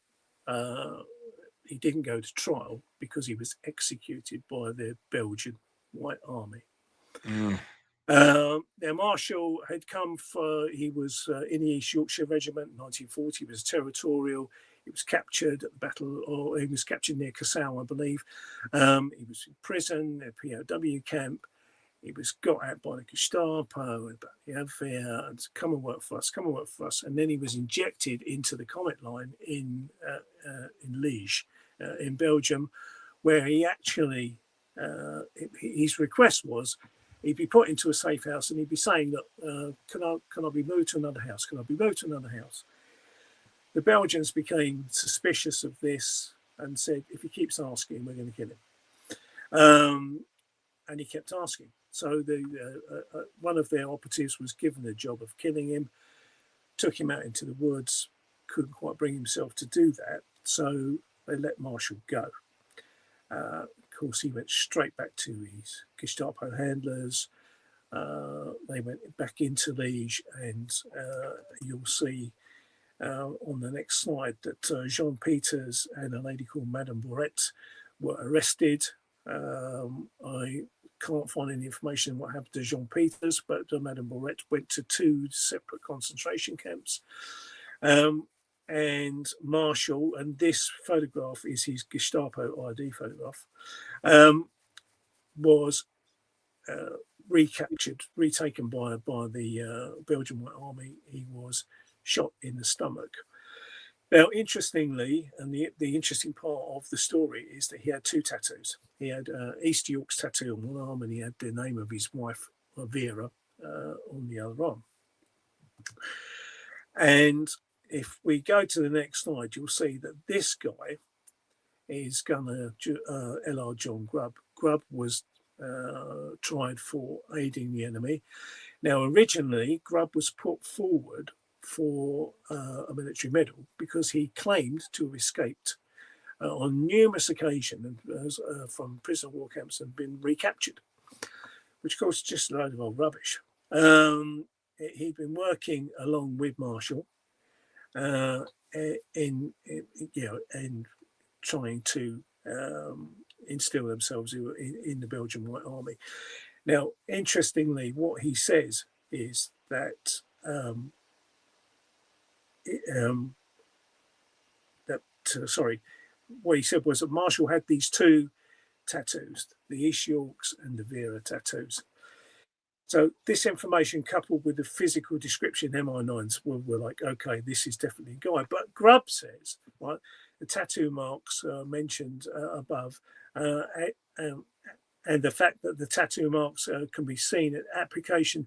he didn't go to trial because he was executed by the Belgian White Army. Now, Marshall had come he was in the East Yorkshire Regiment in 1940. He was territorial. He was captured at the battle, or he was captured near Cassel, I believe. He was in prison, a POW camp. He was got out by the Gestapo and the Abwehr and come and work for us. And then he was injected into the Comet line in Liège, in Belgium, where he actually, his request was, he'd be put into a safe house and he'd be saying, look, can I be moved to another house? Can I be moved to another house? The Belgians became suspicious of this and said, if he keeps asking, we're going to kill him. And he kept asking. So one of their operatives was given the job of killing him, took him out into the woods, couldn't quite bring himself to do that. So they let Marshall go. Of course, he went straight back to his Gestapo handlers. They went back into Liège, and you'll see on the next slide that Jean Peters and a lady called Madame Bourret were arrested. I can't find any information on what happened to Jean Peters, but Madame Bourret went to 2 separate concentration camps. And Marshall, and this photograph is his Gestapo ID photograph, was retaken by the Belgian White Army. He was shot in the stomach. Now, interestingly, and the interesting part of the story is that he had 2 tattoos. He had East York's tattoo on one arm, and he had the name of his wife, Vera, on the other arm. And if we go to the next slide, you'll see that this guy is Gunner L.R. John Grubb. Grubb was tried for aiding the enemy. Now, originally, Grubb was put forward for a military medal because he claimed to have escaped on numerous occasions from prison war camps and been recaptured, which of course is just a load of old rubbish. He'd been working along with Marshall in trying to instill themselves in the Belgian White Army. Now, interestingly, what he says is that what he said was that Marshall had these 2 tattoos, the East Yorks and the Vera tattoos. So this information, coupled with the physical description, MI9s were like, okay, this is definitely a guy. But Grubb says, right, the tattoo marks mentioned above, and the fact that the tattoo marks can be seen at application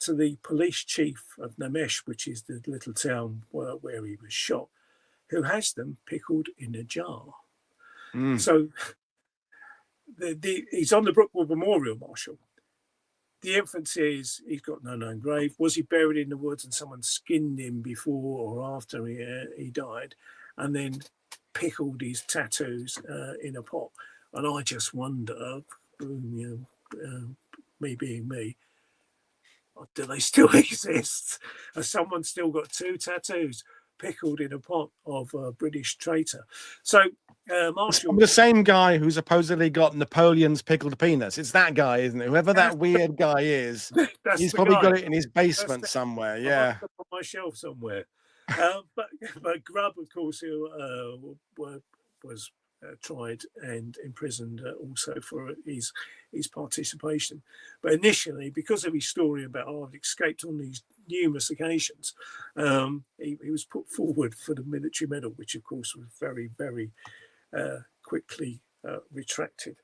to the police chief of Namesh, which is the little town where he was shot, who has them pickled in a jar. So he's on the Brookwood Memorial, Marshall. The inference is he's got no known grave. Was he buried in the woods and someone skinned him before or after he died, and then pickled his tattoos in a pot? And I just wonder, me being me, do they still exist? Has someone still got 2 tattoos pickled in a pot of a British traitor? So Marshall, the same guy who supposedly got Napoleon's pickled penis. It's that guy, isn't it? Whoever that weird guy is, he's probably got it in his basement somewhere. Yeah, on my shelf somewhere. But Grubb, of course, who was tried and imprisoned also for his participation. But initially, because of his story about I've escaped on these numerous occasions, he was put forward for the military medal, which of course was very, very quickly retracted.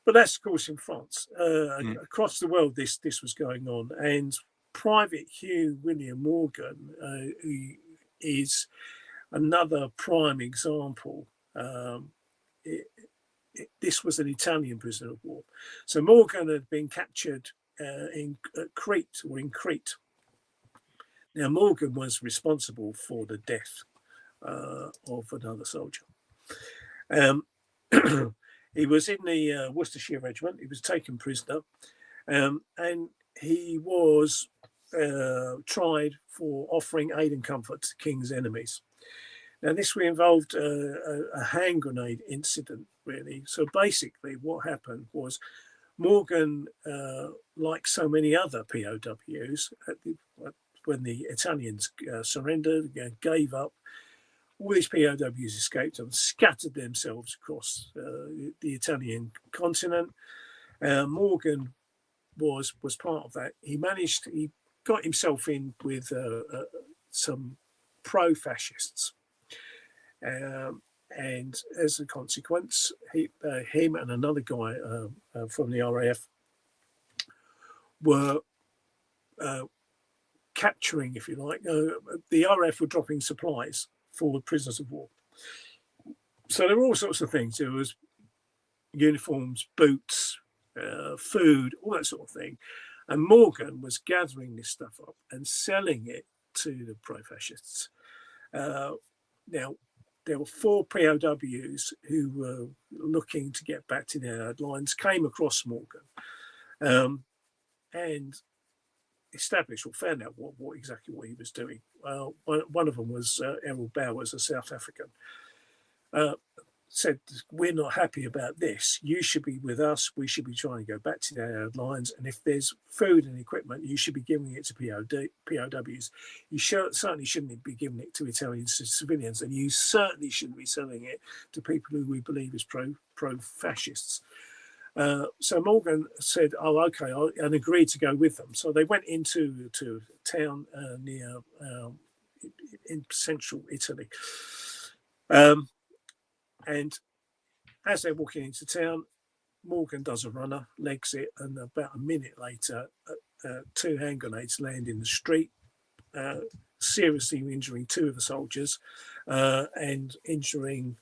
But that's of course in France. Across the world, this was going on, and Private Hugh William Morgan, who is another prime example. This was an Italian prisoner of war. So Morgan had been captured in Crete. Now Morgan was responsible for the death of another soldier. He was in the Worcestershire Regiment. He was taken prisoner, and he was tried for offering aid and comfort to the king's enemies. Now, this involved a hand grenade incident, really. So basically what happened was Morgan, like so many other POWs, when the Italians surrendered, gave up, all these POWs escaped and scattered themselves across the Italian continent. Morgan was part of that. He got himself in with some pro-fascists. And as a consequence, him and another guy from the RAF were capturing, if you like, the RAF were dropping supplies for prisoners of war. So there were all sorts of things. There was uniforms, boots, food, all that sort of thing. And Morgan was gathering this stuff up and selling it to the pro-fascists. Now, there were 4 POWs who were looking to get back to the Allied lines, came across Morgan, and established or found out exactly what he was doing. One of them was Errol Bowers, a South African. Said, we're not happy about this. You should be with us. We should be trying to go back to the Allied lines. And if there's food and equipment, you should be giving it to POWs. You certainly shouldn't be giving it to Italian civilians. And you certainly shouldn't be selling it to people who we believe is pro-fascists. So Morgan said, oh, okay, and agreed to go with them. So they went into a town near in central Italy. And as they're walking into town, Morgan does a runner, legs it, and about a minute later, 2 hand grenades land in the street, seriously injuring 2 of the soldiers and injuring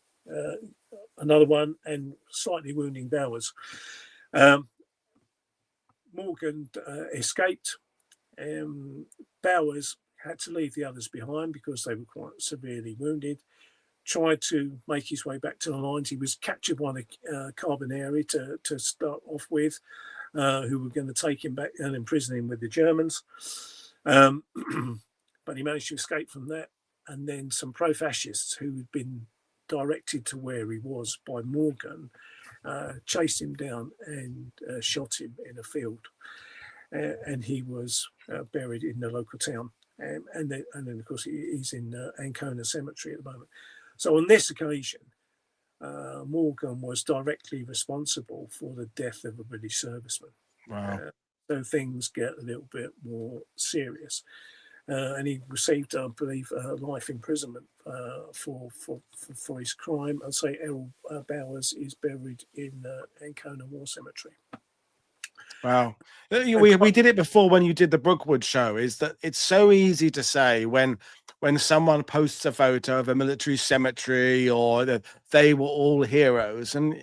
another one and slightly wounding Bowers. Morgan escaped. Bowers had to leave the others behind because they were quite severely wounded. Tried to make his way back to the lines. He was captured by the Carabinieri to start off with, who were going to take him back and imprison him with the Germans. But he managed to escape from that. And then some pro-fascists who had been directed to where he was by Morgan chased him down and shot him in a field. And he was buried in the local town. And then, of course, he's in Ancona Cemetery at the moment. So on this occasion, Morgan was directly responsible for the death of a British serviceman. Wow. So things get a little bit more serious. And he received, I believe, life imprisonment for his crime. I'd say Errol Bowers is buried in Ancona War Cemetery. Wow. We did it before when you did the Brookwood show, is that it's so easy to say when someone posts a photo of a military cemetery or that they were all heroes. And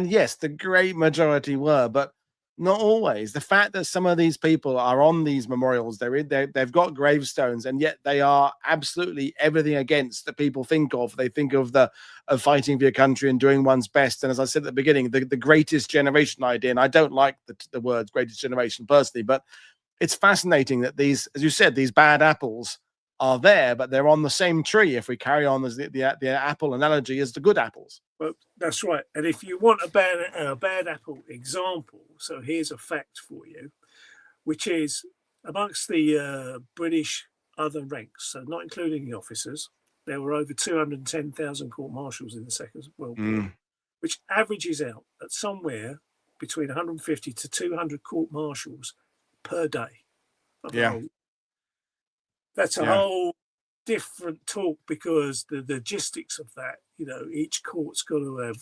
yes, the great majority were, but not always. The fact that some of these people are on these memorials, they've got gravestones, and yet they are absolutely everything against that people think of. They think of fighting for your country and doing one's best. And as I said at the beginning, the greatest generation idea, and I don't like the words greatest generation personally, but it's fascinating that these, as you said, these bad apples are there, but they're on the same tree. If we carry on as the apple analogy as the good apples. Well, that's right. And if you want a bad apple example, so here's a fact for you, which is amongst the British other ranks, so not including the officers, there were over 210,000 court-martials in the Second World War, which averages out at somewhere between 150 to 200 court-martials per day. Yeah. That's a whole different talk, because the logistics of that, each court's got to have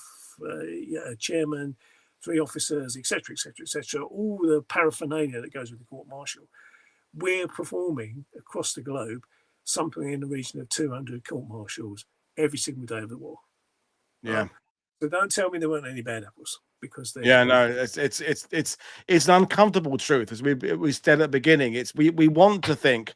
a chairman, 3 officers, etc., etc., etc., all the paraphernalia that goes with the court-martial. We're performing across the globe something in the region of 200 court-martials every single day of the war. Yeah. So don't tell me there weren't any bad apples, because they. Yeah, no, it's an uncomfortable truth, as we said at the beginning. We want to think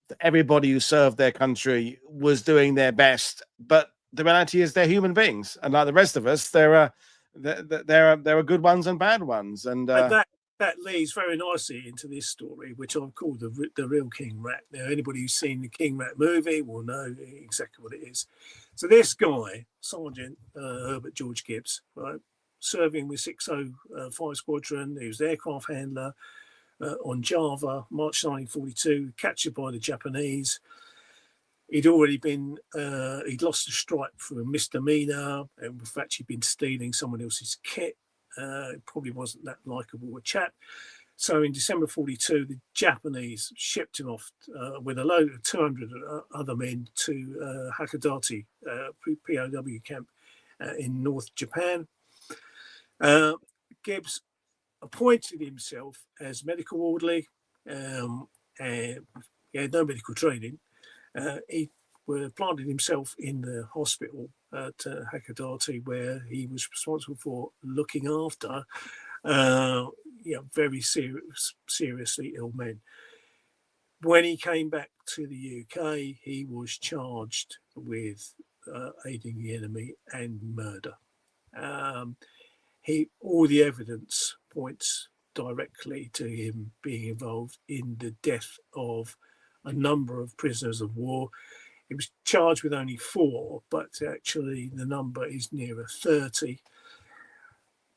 that everybody who served their country was doing their best, but the reality is they're human beings, and like the rest of us, there are good ones and bad ones, and that leads very nicely into this story, which I've called the real King Rat. Now, anybody who's seen the King Rat movie will know exactly what it is. So this guy, Sergeant Herbert George Gibbs, right, serving with 605 Squadron, he was aircraft handler on Java, March 1942, captured by the Japanese. He'd already been, he'd lost a stripe for a misdemeanor, and in fact, he'd been stealing someone else's kit. Probably wasn't that likable a chap. So in December 42, the Japanese shipped him off with a load of 200 other men to Hakodate POW camp in North Japan. Gibbs appointed himself as medical orderly, and he had no medical training. He planted himself in the hospital at Hakodate, where he was responsible for looking after very seriously ill men. When he came back to the UK, he was charged with aiding the enemy and murder. All the evidence points directly to him being involved in the death of a number of prisoners of war. He was charged with only 4, but actually the number is nearer 30.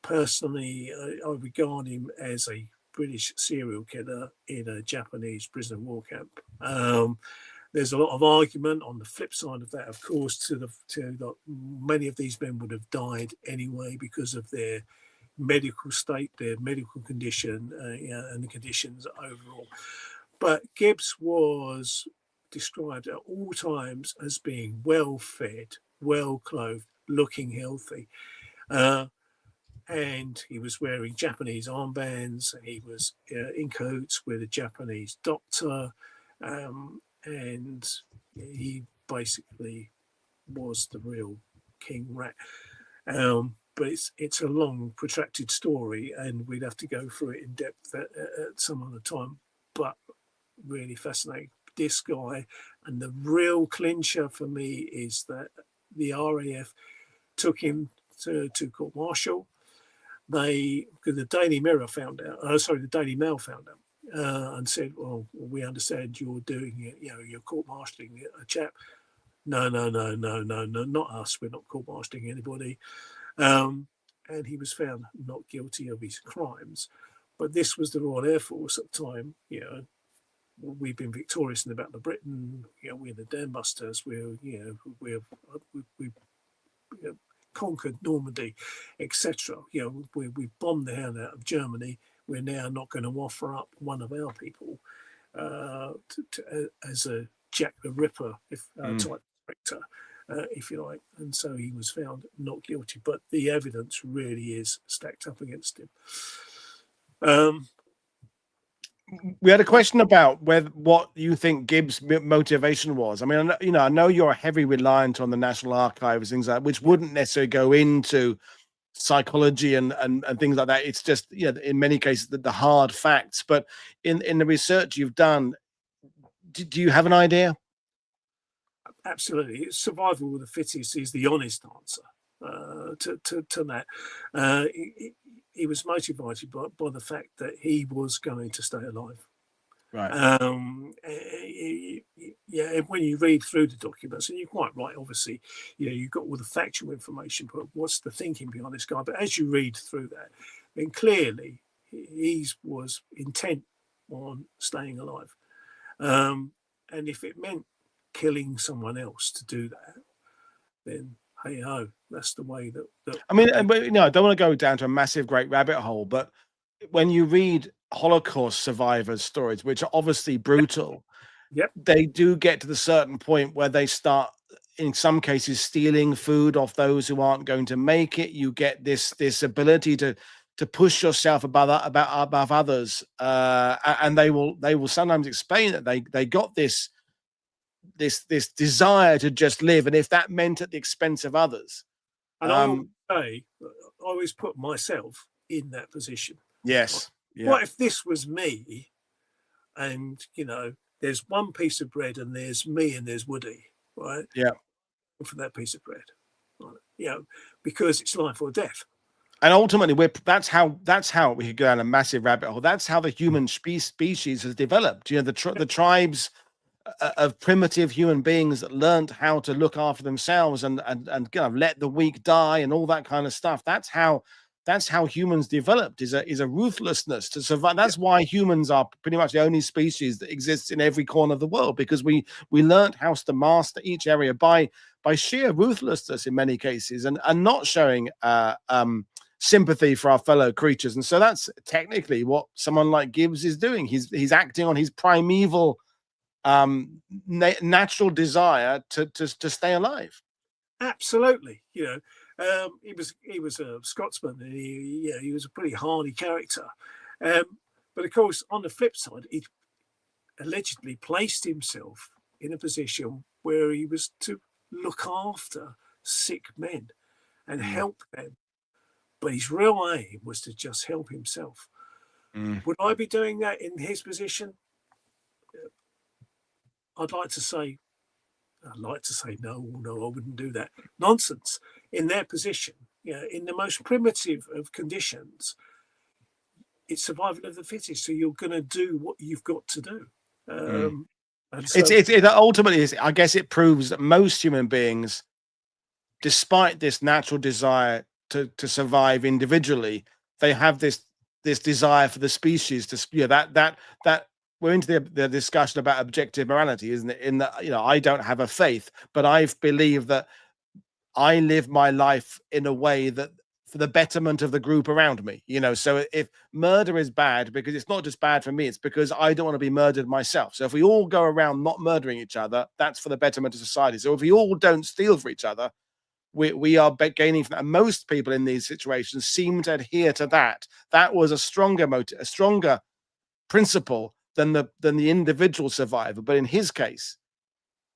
Personally, I regard him as a British serial killer in a Japanese prisoner of war camp. There's a lot of argument on the flip side of that, of course, to that many of these men would have died anyway because of their medical state, their medical condition, and the conditions overall. But Gibbs was described at all times as being well-fed, well-clothed, looking healthy. And he was wearing Japanese armbands. He was in coats with a Japanese doctor. And he basically was the real King Rat. But it's a long, protracted story, and we'd have to go through it in depth at some other time. But really fascinating. This guy, and the real clincher for me is that the RAF took him to court-martial. Because the Daily Mirror found out, the Daily Mail found out, and said, "Well, we understand you're doing it. You're court-martialing a chap." No, not us. We're not court-martialing anybody. And he was found not guilty of his crimes. But this was the Royal Air Force at the time. We've been victorious in the Battle of Britain. We're the dam busters. We're conquered Normandy, etc. You know, we bombed the hell out of Germany. We're now not going to offer up one of our people as a Jack the Ripper type character, if you like. And so he was found not guilty, but the evidence really is stacked up against him. We had a question about what you think Gibbs' motivation was. I mean, I know you're heavy reliant on the National Archives, things like that, which wouldn't necessarily go into psychology and things like that. It's just, in many cases, the hard facts. But in the research you've done, do you have an idea? Absolutely. Survival of the fittest is the honest answer to that. He was motivated by the fact that he was going to stay alive. Right. Yeah, when you read through the documents, and you're quite right, obviously, you've got all the factual information, but what's the thinking behind this guy? But as you read through that, then clearly he was intent on staying alive. And if it meant killing someone else to do that, then hey ho, that's the way that I mean, I don't want to go down to a massive great rabbit hole, but when you read Holocaust survivors' stories, which are obviously brutal, they do get to the certain point where they start, in some cases, stealing food off those who aren't going to make it. You get this ability to push yourself above others, and they will sometimes explain that they got this desire to just live, and if that meant at the expense of others. And I always put myself in that position. Yes. Yeah. What if this was me, and there's one piece of bread, and there's me, and there's Woody, right? Yeah. For that piece of bread, right? Because it's life or death. And ultimately, that's how we could go down a massive rabbit hole. That's how the human species has developed. The tribes of primitive human beings that learned how to look after themselves and let the weak die and all that kind of stuff. That's how humans developed, is a ruthlessness to survive. That's why humans are pretty much the only species that exists in every corner of the world, because we learned how to master each area by sheer ruthlessness in many cases, and not showing sympathy for our fellow creatures. And so that's technically what someone like Gibbs is doing. He's acting on his primeval natural desire to stay alive. Absolutely. He was a Scotsman, and he was a pretty hardy character. But of course, on the flip side, he allegedly placed himself in a position where he was to look after sick men and help them. But his real aim was to just help himself. Would I be doing that in his position? I'd like to say no, I wouldn't do that. Nonsense. In their position, in the most primitive of conditions, it's survival of the fittest. So you're going to do what you've got to do. And so, it ultimately is. I guess it proves that most human beings, despite this natural desire to survive individually, they have this desire for the species to that. We're into the discussion about objective morality, isn't it? In that, I don't have a faith, but I believe that I live my life in a way that for the betterment of the group around me. So if murder is bad, because it's not just bad for me, it's because I don't want to be murdered myself. So if we all go around not murdering each other, that's for the betterment of society. So if we all don't steal for each other, we are gaining from that. And most people in these situations seem to adhere to that. That was a stronger motive, a stronger principle than the individual survivor. But in his case,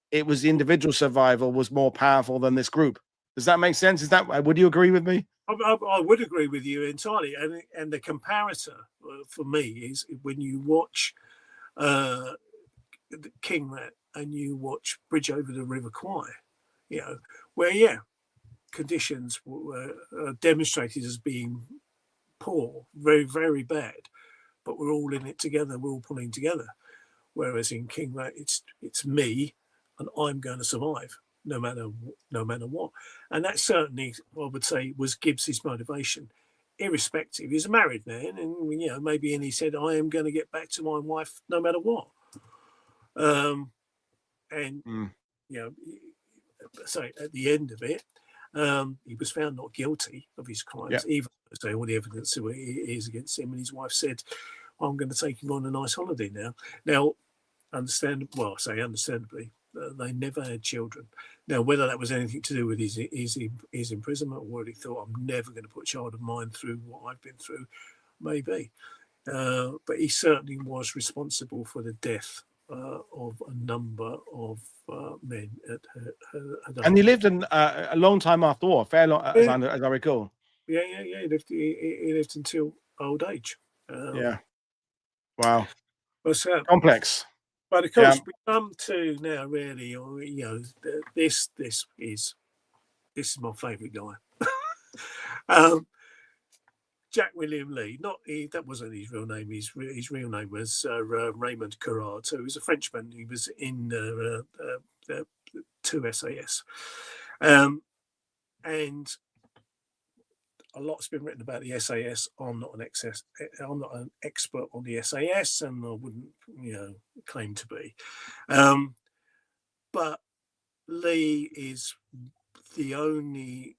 it was the individual survival was more powerful than this group. Does that make sense? Would you agree with me? I would agree with you entirely. And the comparator for me is when you watch King Rat and you watch Bridge Over the River Kwai, where conditions were demonstrated as being poor, very, very bad. But we're all in it together. We're all pulling together. Whereas in King Rat, it's me, and I'm going to survive no matter what. And that certainly, I would say, was Gibbs's motivation, irrespective. He's a married man, and maybe he said, "I am going to get back to my wife no matter what." So at the end of it, He was found not guilty of his crimes, even though all the evidence is against him. And his wife said, I'm going to take him on a nice holiday now. Now, understandably, they never had children. Now, whether that was anything to do with his imprisonment, or he thought, I'm never going to put a child of mine through what I've been through, maybe. But he certainly was responsible for the death of a number of men at and he lived in a long time after war, fair long, as I recall. Yeah. He lived until old age. Wow. But, complex. But of course, we come to now really, this is my favourite guy. Jack William Lee. That wasn't his real name. His real name was Raymond Carrard. So he was a Frenchman. He was in 2 SAS, and a lot's been written about the SAS. I'm not an expert on the SAS, and I wouldn't, claim to be. But Lee is the only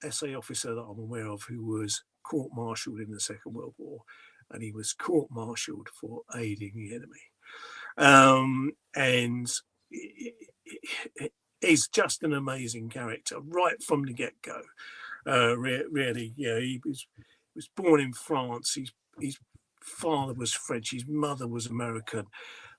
SA officer that I'm aware of who was court-martialed in the Second World War, and he was court-martialed for aiding the enemy. And he's just an amazing character right from the get-go. Really, he was born in France. His father was French. His mother was American.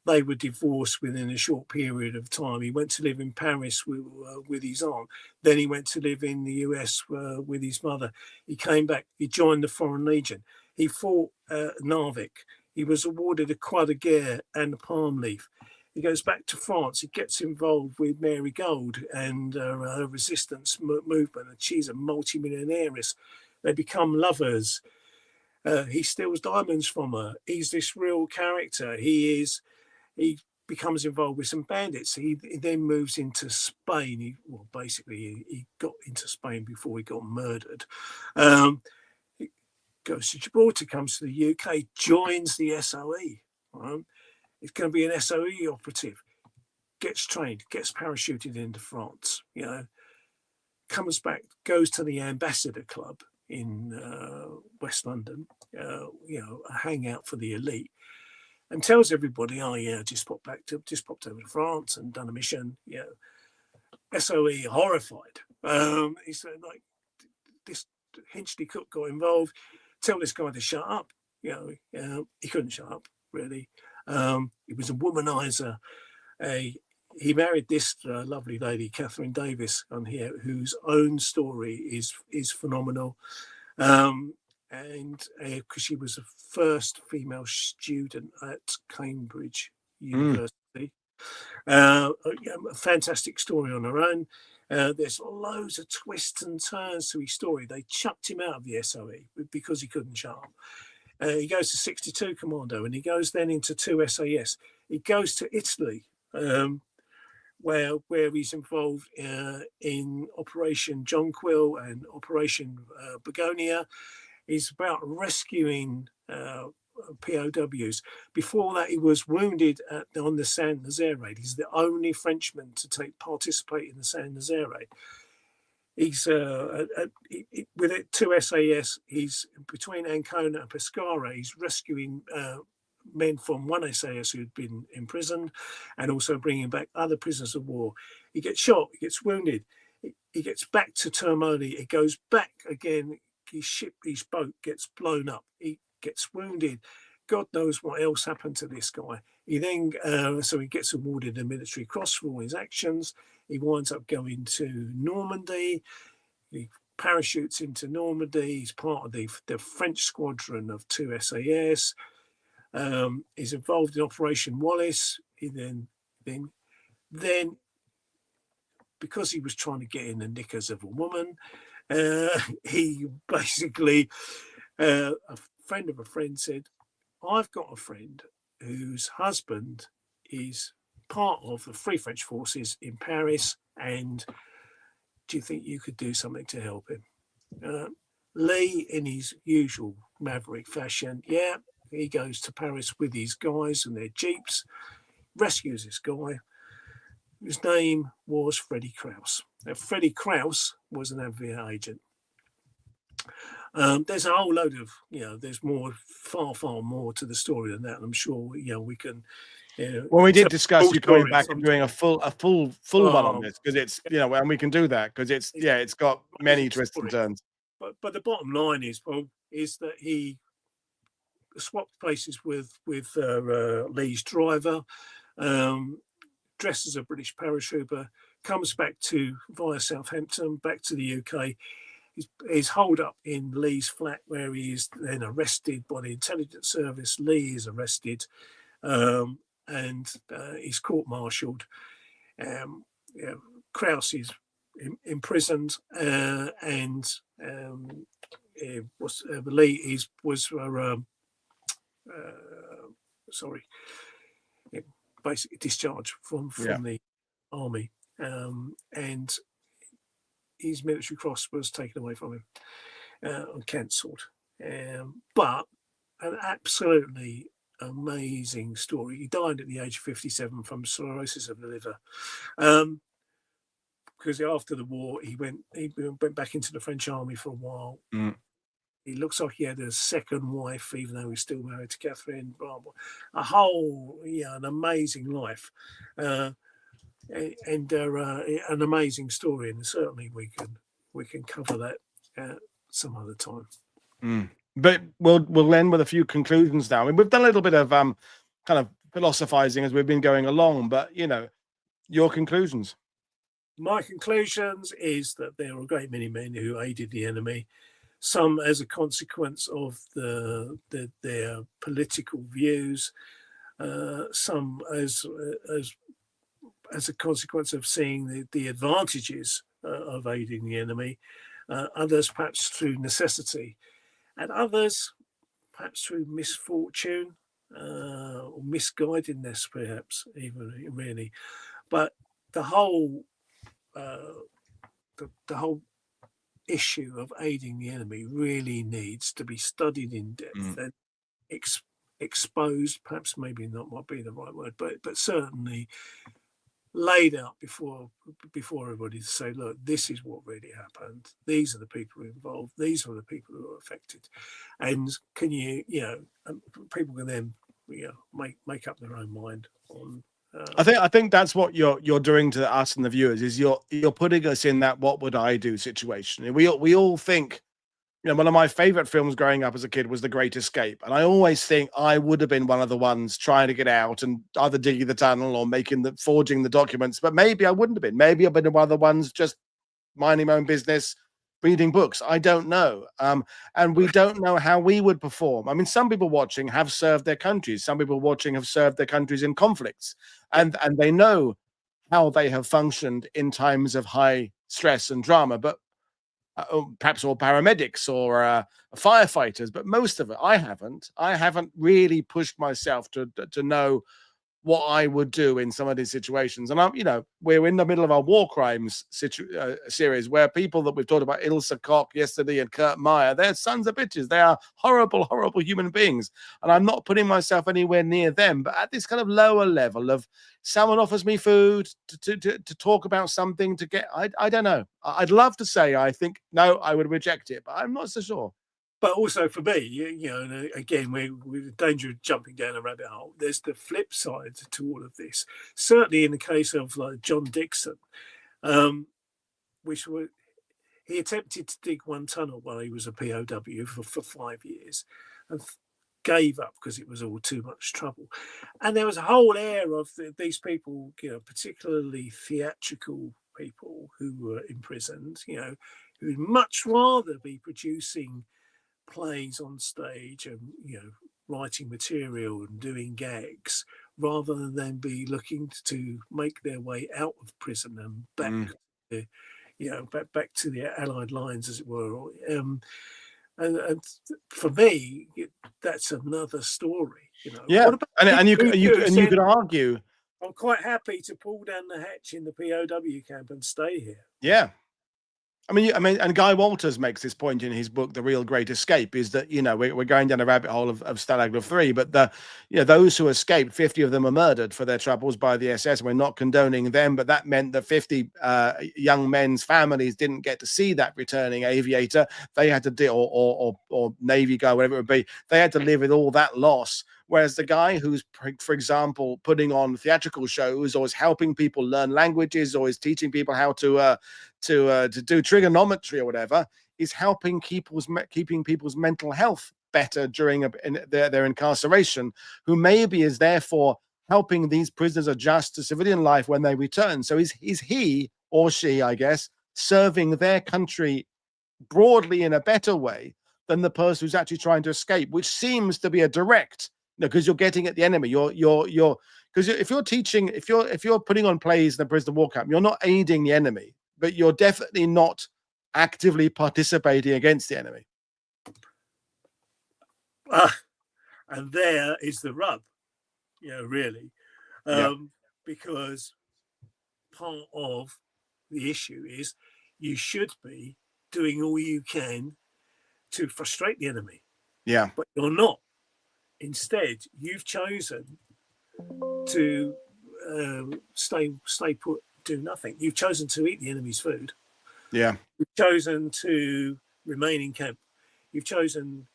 They were divorced within a short period of time. He went to live in Paris with his aunt. Then he went to live in the US with his mother. He came back. He joined the Foreign Legion. He fought Narvik. He was awarded a Croix de Guerre and a Palm Leaf. He goes back to France. He gets involved with Mary Gold and her resistance movement. And she's a multi-millionairess. They become lovers. He steals diamonds from her. He's this real character. He becomes involved with some bandits. He then moves into Spain. He got into Spain before he got murdered. He goes to Gibraltar, comes to the UK, joins the SOE. Right? He's going to be an SOE operative. Gets trained, gets parachuted into France. Comes back, goes to the Ambassador Club in West London. A hangout for the elite. And tells everybody, just popped over to France and done a mission. SOE horrified. He said, this Hinchley Cook got involved. Tell this guy to shut up. He couldn't shut up, really. He was a womanizer. He married this lovely lady, Catherine Davis, on here, whose own story is phenomenal. And because she was the first female student at Cambridge University. A fantastic story on her own. There's loads of twists and turns to his story. They chucked him out of the SOE because he couldn't shut up. He goes to 62 Commando, and he goes then into 2 SAS. He goes to Italy, where he's involved in Operation Jonquil and Operation Begonia. He's about rescuing POWs. Before that, he was wounded on the Saint Nazaire raid. He's the only Frenchman to participate in the Saint Nazaire raid. He's with 2 SAS. He's between Ancona and Pescara. He's rescuing men from 1 SAS who'd been imprisoned, and also bringing back other prisoners of war. He gets shot. He gets wounded. He gets back to Termoli. He goes back again. His boat gets blown up. He gets wounded. God knows what else happened to this guy. He then, so he gets awarded a military cross for all his actions. He winds up going to Normandy. He parachutes into Normandy. He's part of the French squadron of 2 SAS. He's involved in Operation Wallace. He then, because he was trying to get in the knickers of a woman, he basically, a friend of a friend said, I've got a friend whose husband is part of the Free French Forces in Paris, and do you think you could do something to help him? Lee, in his usual maverick fashion, he goes to Paris with his guys and their jeeps, rescues this guy, whose name was Freddie Krause. Now, Freddie Krause was an Advia agent. There's a whole load of, there's far more to the story than that. And I'm sure, we can. Well, we did discuss you coming back and doing a full one on this, because it's, and we can do that because it's got many twists and turns. But the bottom line is, Paul, is that he swapped places with Lee's driver, dressed as a British paratrooper, comes back via Southampton, back to the UK. He's holed up in Lee's flat, where he is then arrested by the intelligence service. Lee is arrested, and he's court-martialed. Krause is imprisoned, and Lee was basically discharged from the army, and his military cross was taken away from him and cancelled. But an absolutely amazing story. He died at the age of 57 from cirrhosis of the liver. Because after the war, he went back into the French army for a while. He looks like he had a second wife, even though he's still married to Catherine. A whole, an amazing life, and an amazing story. And certainly we can cover that some other time. But we'll end with a few conclusions now. I mean, we've done a little bit of kind of philosophizing as we've been going along, but your conclusions. My conclusions is that there are a great many men who aided the enemy, some as a consequence of their political views, some as a consequence of seeing the advantages of aiding the enemy, others perhaps through necessity, and others perhaps through misfortune or misguidedness, perhaps even really. But the whole issue of aiding the enemy really needs to be studied in depth and exposed. Perhaps maybe not might be the right word, but certainly laid out before everybody to say, look, this is what really happened. These are the people involved. These are the people who are affected. And can people can then make up their own mind on. I think that's what you're doing to us and the viewers, is you're putting us in that what would I do situation. We all think, one of my favorite films growing up as a kid was The Great Escape, and I always think I would have been one of the ones trying to get out and either digging the tunnel or forging the documents. But maybe I wouldn't have been. Maybe I've been one of the ones just minding my own business, reading books. I don't know. And we don't know how we would perform. I mean, some people watching have served their countries. Some people watching have served their countries in conflicts, and they know how they have functioned in times of high stress and drama. But perhaps all paramedics or firefighters, but most of it, I haven't really pushed myself to know what I would do in some of these situations. And we're in the middle of our war crimes series, where people that we've talked about, Ilse Koch yesterday and Kurt Meyer, they're sons of bitches. They are horrible, horrible human beings. And I'm not putting myself anywhere near them, but at this kind of lower level of someone offers me food to talk about something to get, I don't know. I'd love to say, I think, no, I would reject it, but I'm not so sure. But also for me, again, we're in danger of jumping down a rabbit hole. There's the flip side to all of this. Certainly in the case of John Dixon, he attempted to dig one tunnel while he was a POW for 5 years and gave up because it was all too much trouble. And there was a whole air of these people, particularly theatrical people who were imprisoned, who'd much rather be producing plays on stage and writing material and doing gags rather than be looking to make their way out of prison and back to the Allied lines, as it were. And for me, that's another story. And you could argue, I'm quite happy to pull down the hatch in the POW camp and stay here. Yeah. I mean, and Guy Walters makes this point in his book, The Real Great Escape, is that, you know, we're going down a rabbit hole of Stalag Luft 3, but those who escaped, 50 of them were murdered for their troubles by the SS. We're not condoning them, but that meant that 50 young men's families didn't get to see that returning aviator. They had to or Navy guy, whatever it would be. They had to live with all that loss. Whereas the guy who's, for example, putting on theatrical shows, or is helping people learn languages, or is teaching people how to do trigonometry or whatever, is helping keeping people's mental health better during their incarceration, who maybe is therefore helping these prisoners adjust to civilian life when they return. So is he or she, I guess, serving their country broadly in a better way than the person who's actually trying to escape, which seems to be a direct, because you're getting at the enemy. You're because if you're teaching, if you're putting on plays in the prison war camp, you're not aiding the enemy, but you're definitely not actively participating against the enemy. And there is the rub, really, because part of the issue is you should be doing all you can to frustrate the enemy. Yeah. But you're not. Instead, you've chosen to stay put, do nothing. You've chosen to eat the enemy's food. Yeah. You've chosen to remain in camp. You've chosen,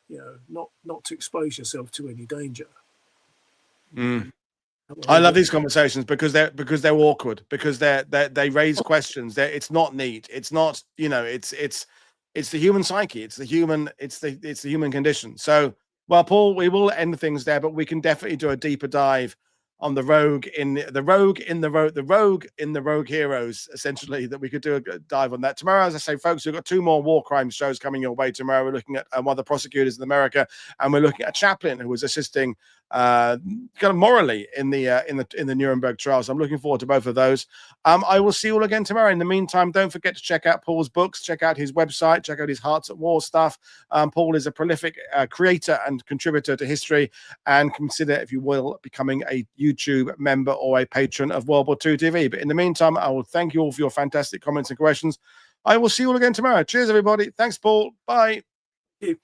not to expose yourself to any danger. I love these conversations because they're awkward, because they raise questions. It's not neat. It's not, it's the human psyche. It's the human condition. So, well, Paul, we will end things there, but we can definitely do a deeper dive on the rogue in the rogue heroes, essentially, that we could do a dive on that tomorrow. As I say, folks, we've got 2 more war crime shows coming your way tomorrow. We're looking at one of the prosecutors in America, and we're looking at a chaplain who was assisting kind of morally in the Nuremberg trials. I'm looking forward to both of those. I will see you all again tomorrow. In the meantime, don't forget to check out Paul's books, check out his website, check out his Hearts at War stuff. Paul is a prolific creator and contributor to history, and consider, if you will, becoming a YouTube member or a patron of World War II TV. But in the meantime, I will thank you all for your fantastic comments and questions. I will see you all again tomorrow. Cheers, everybody. Thanks, Paul. Bye. Thank you.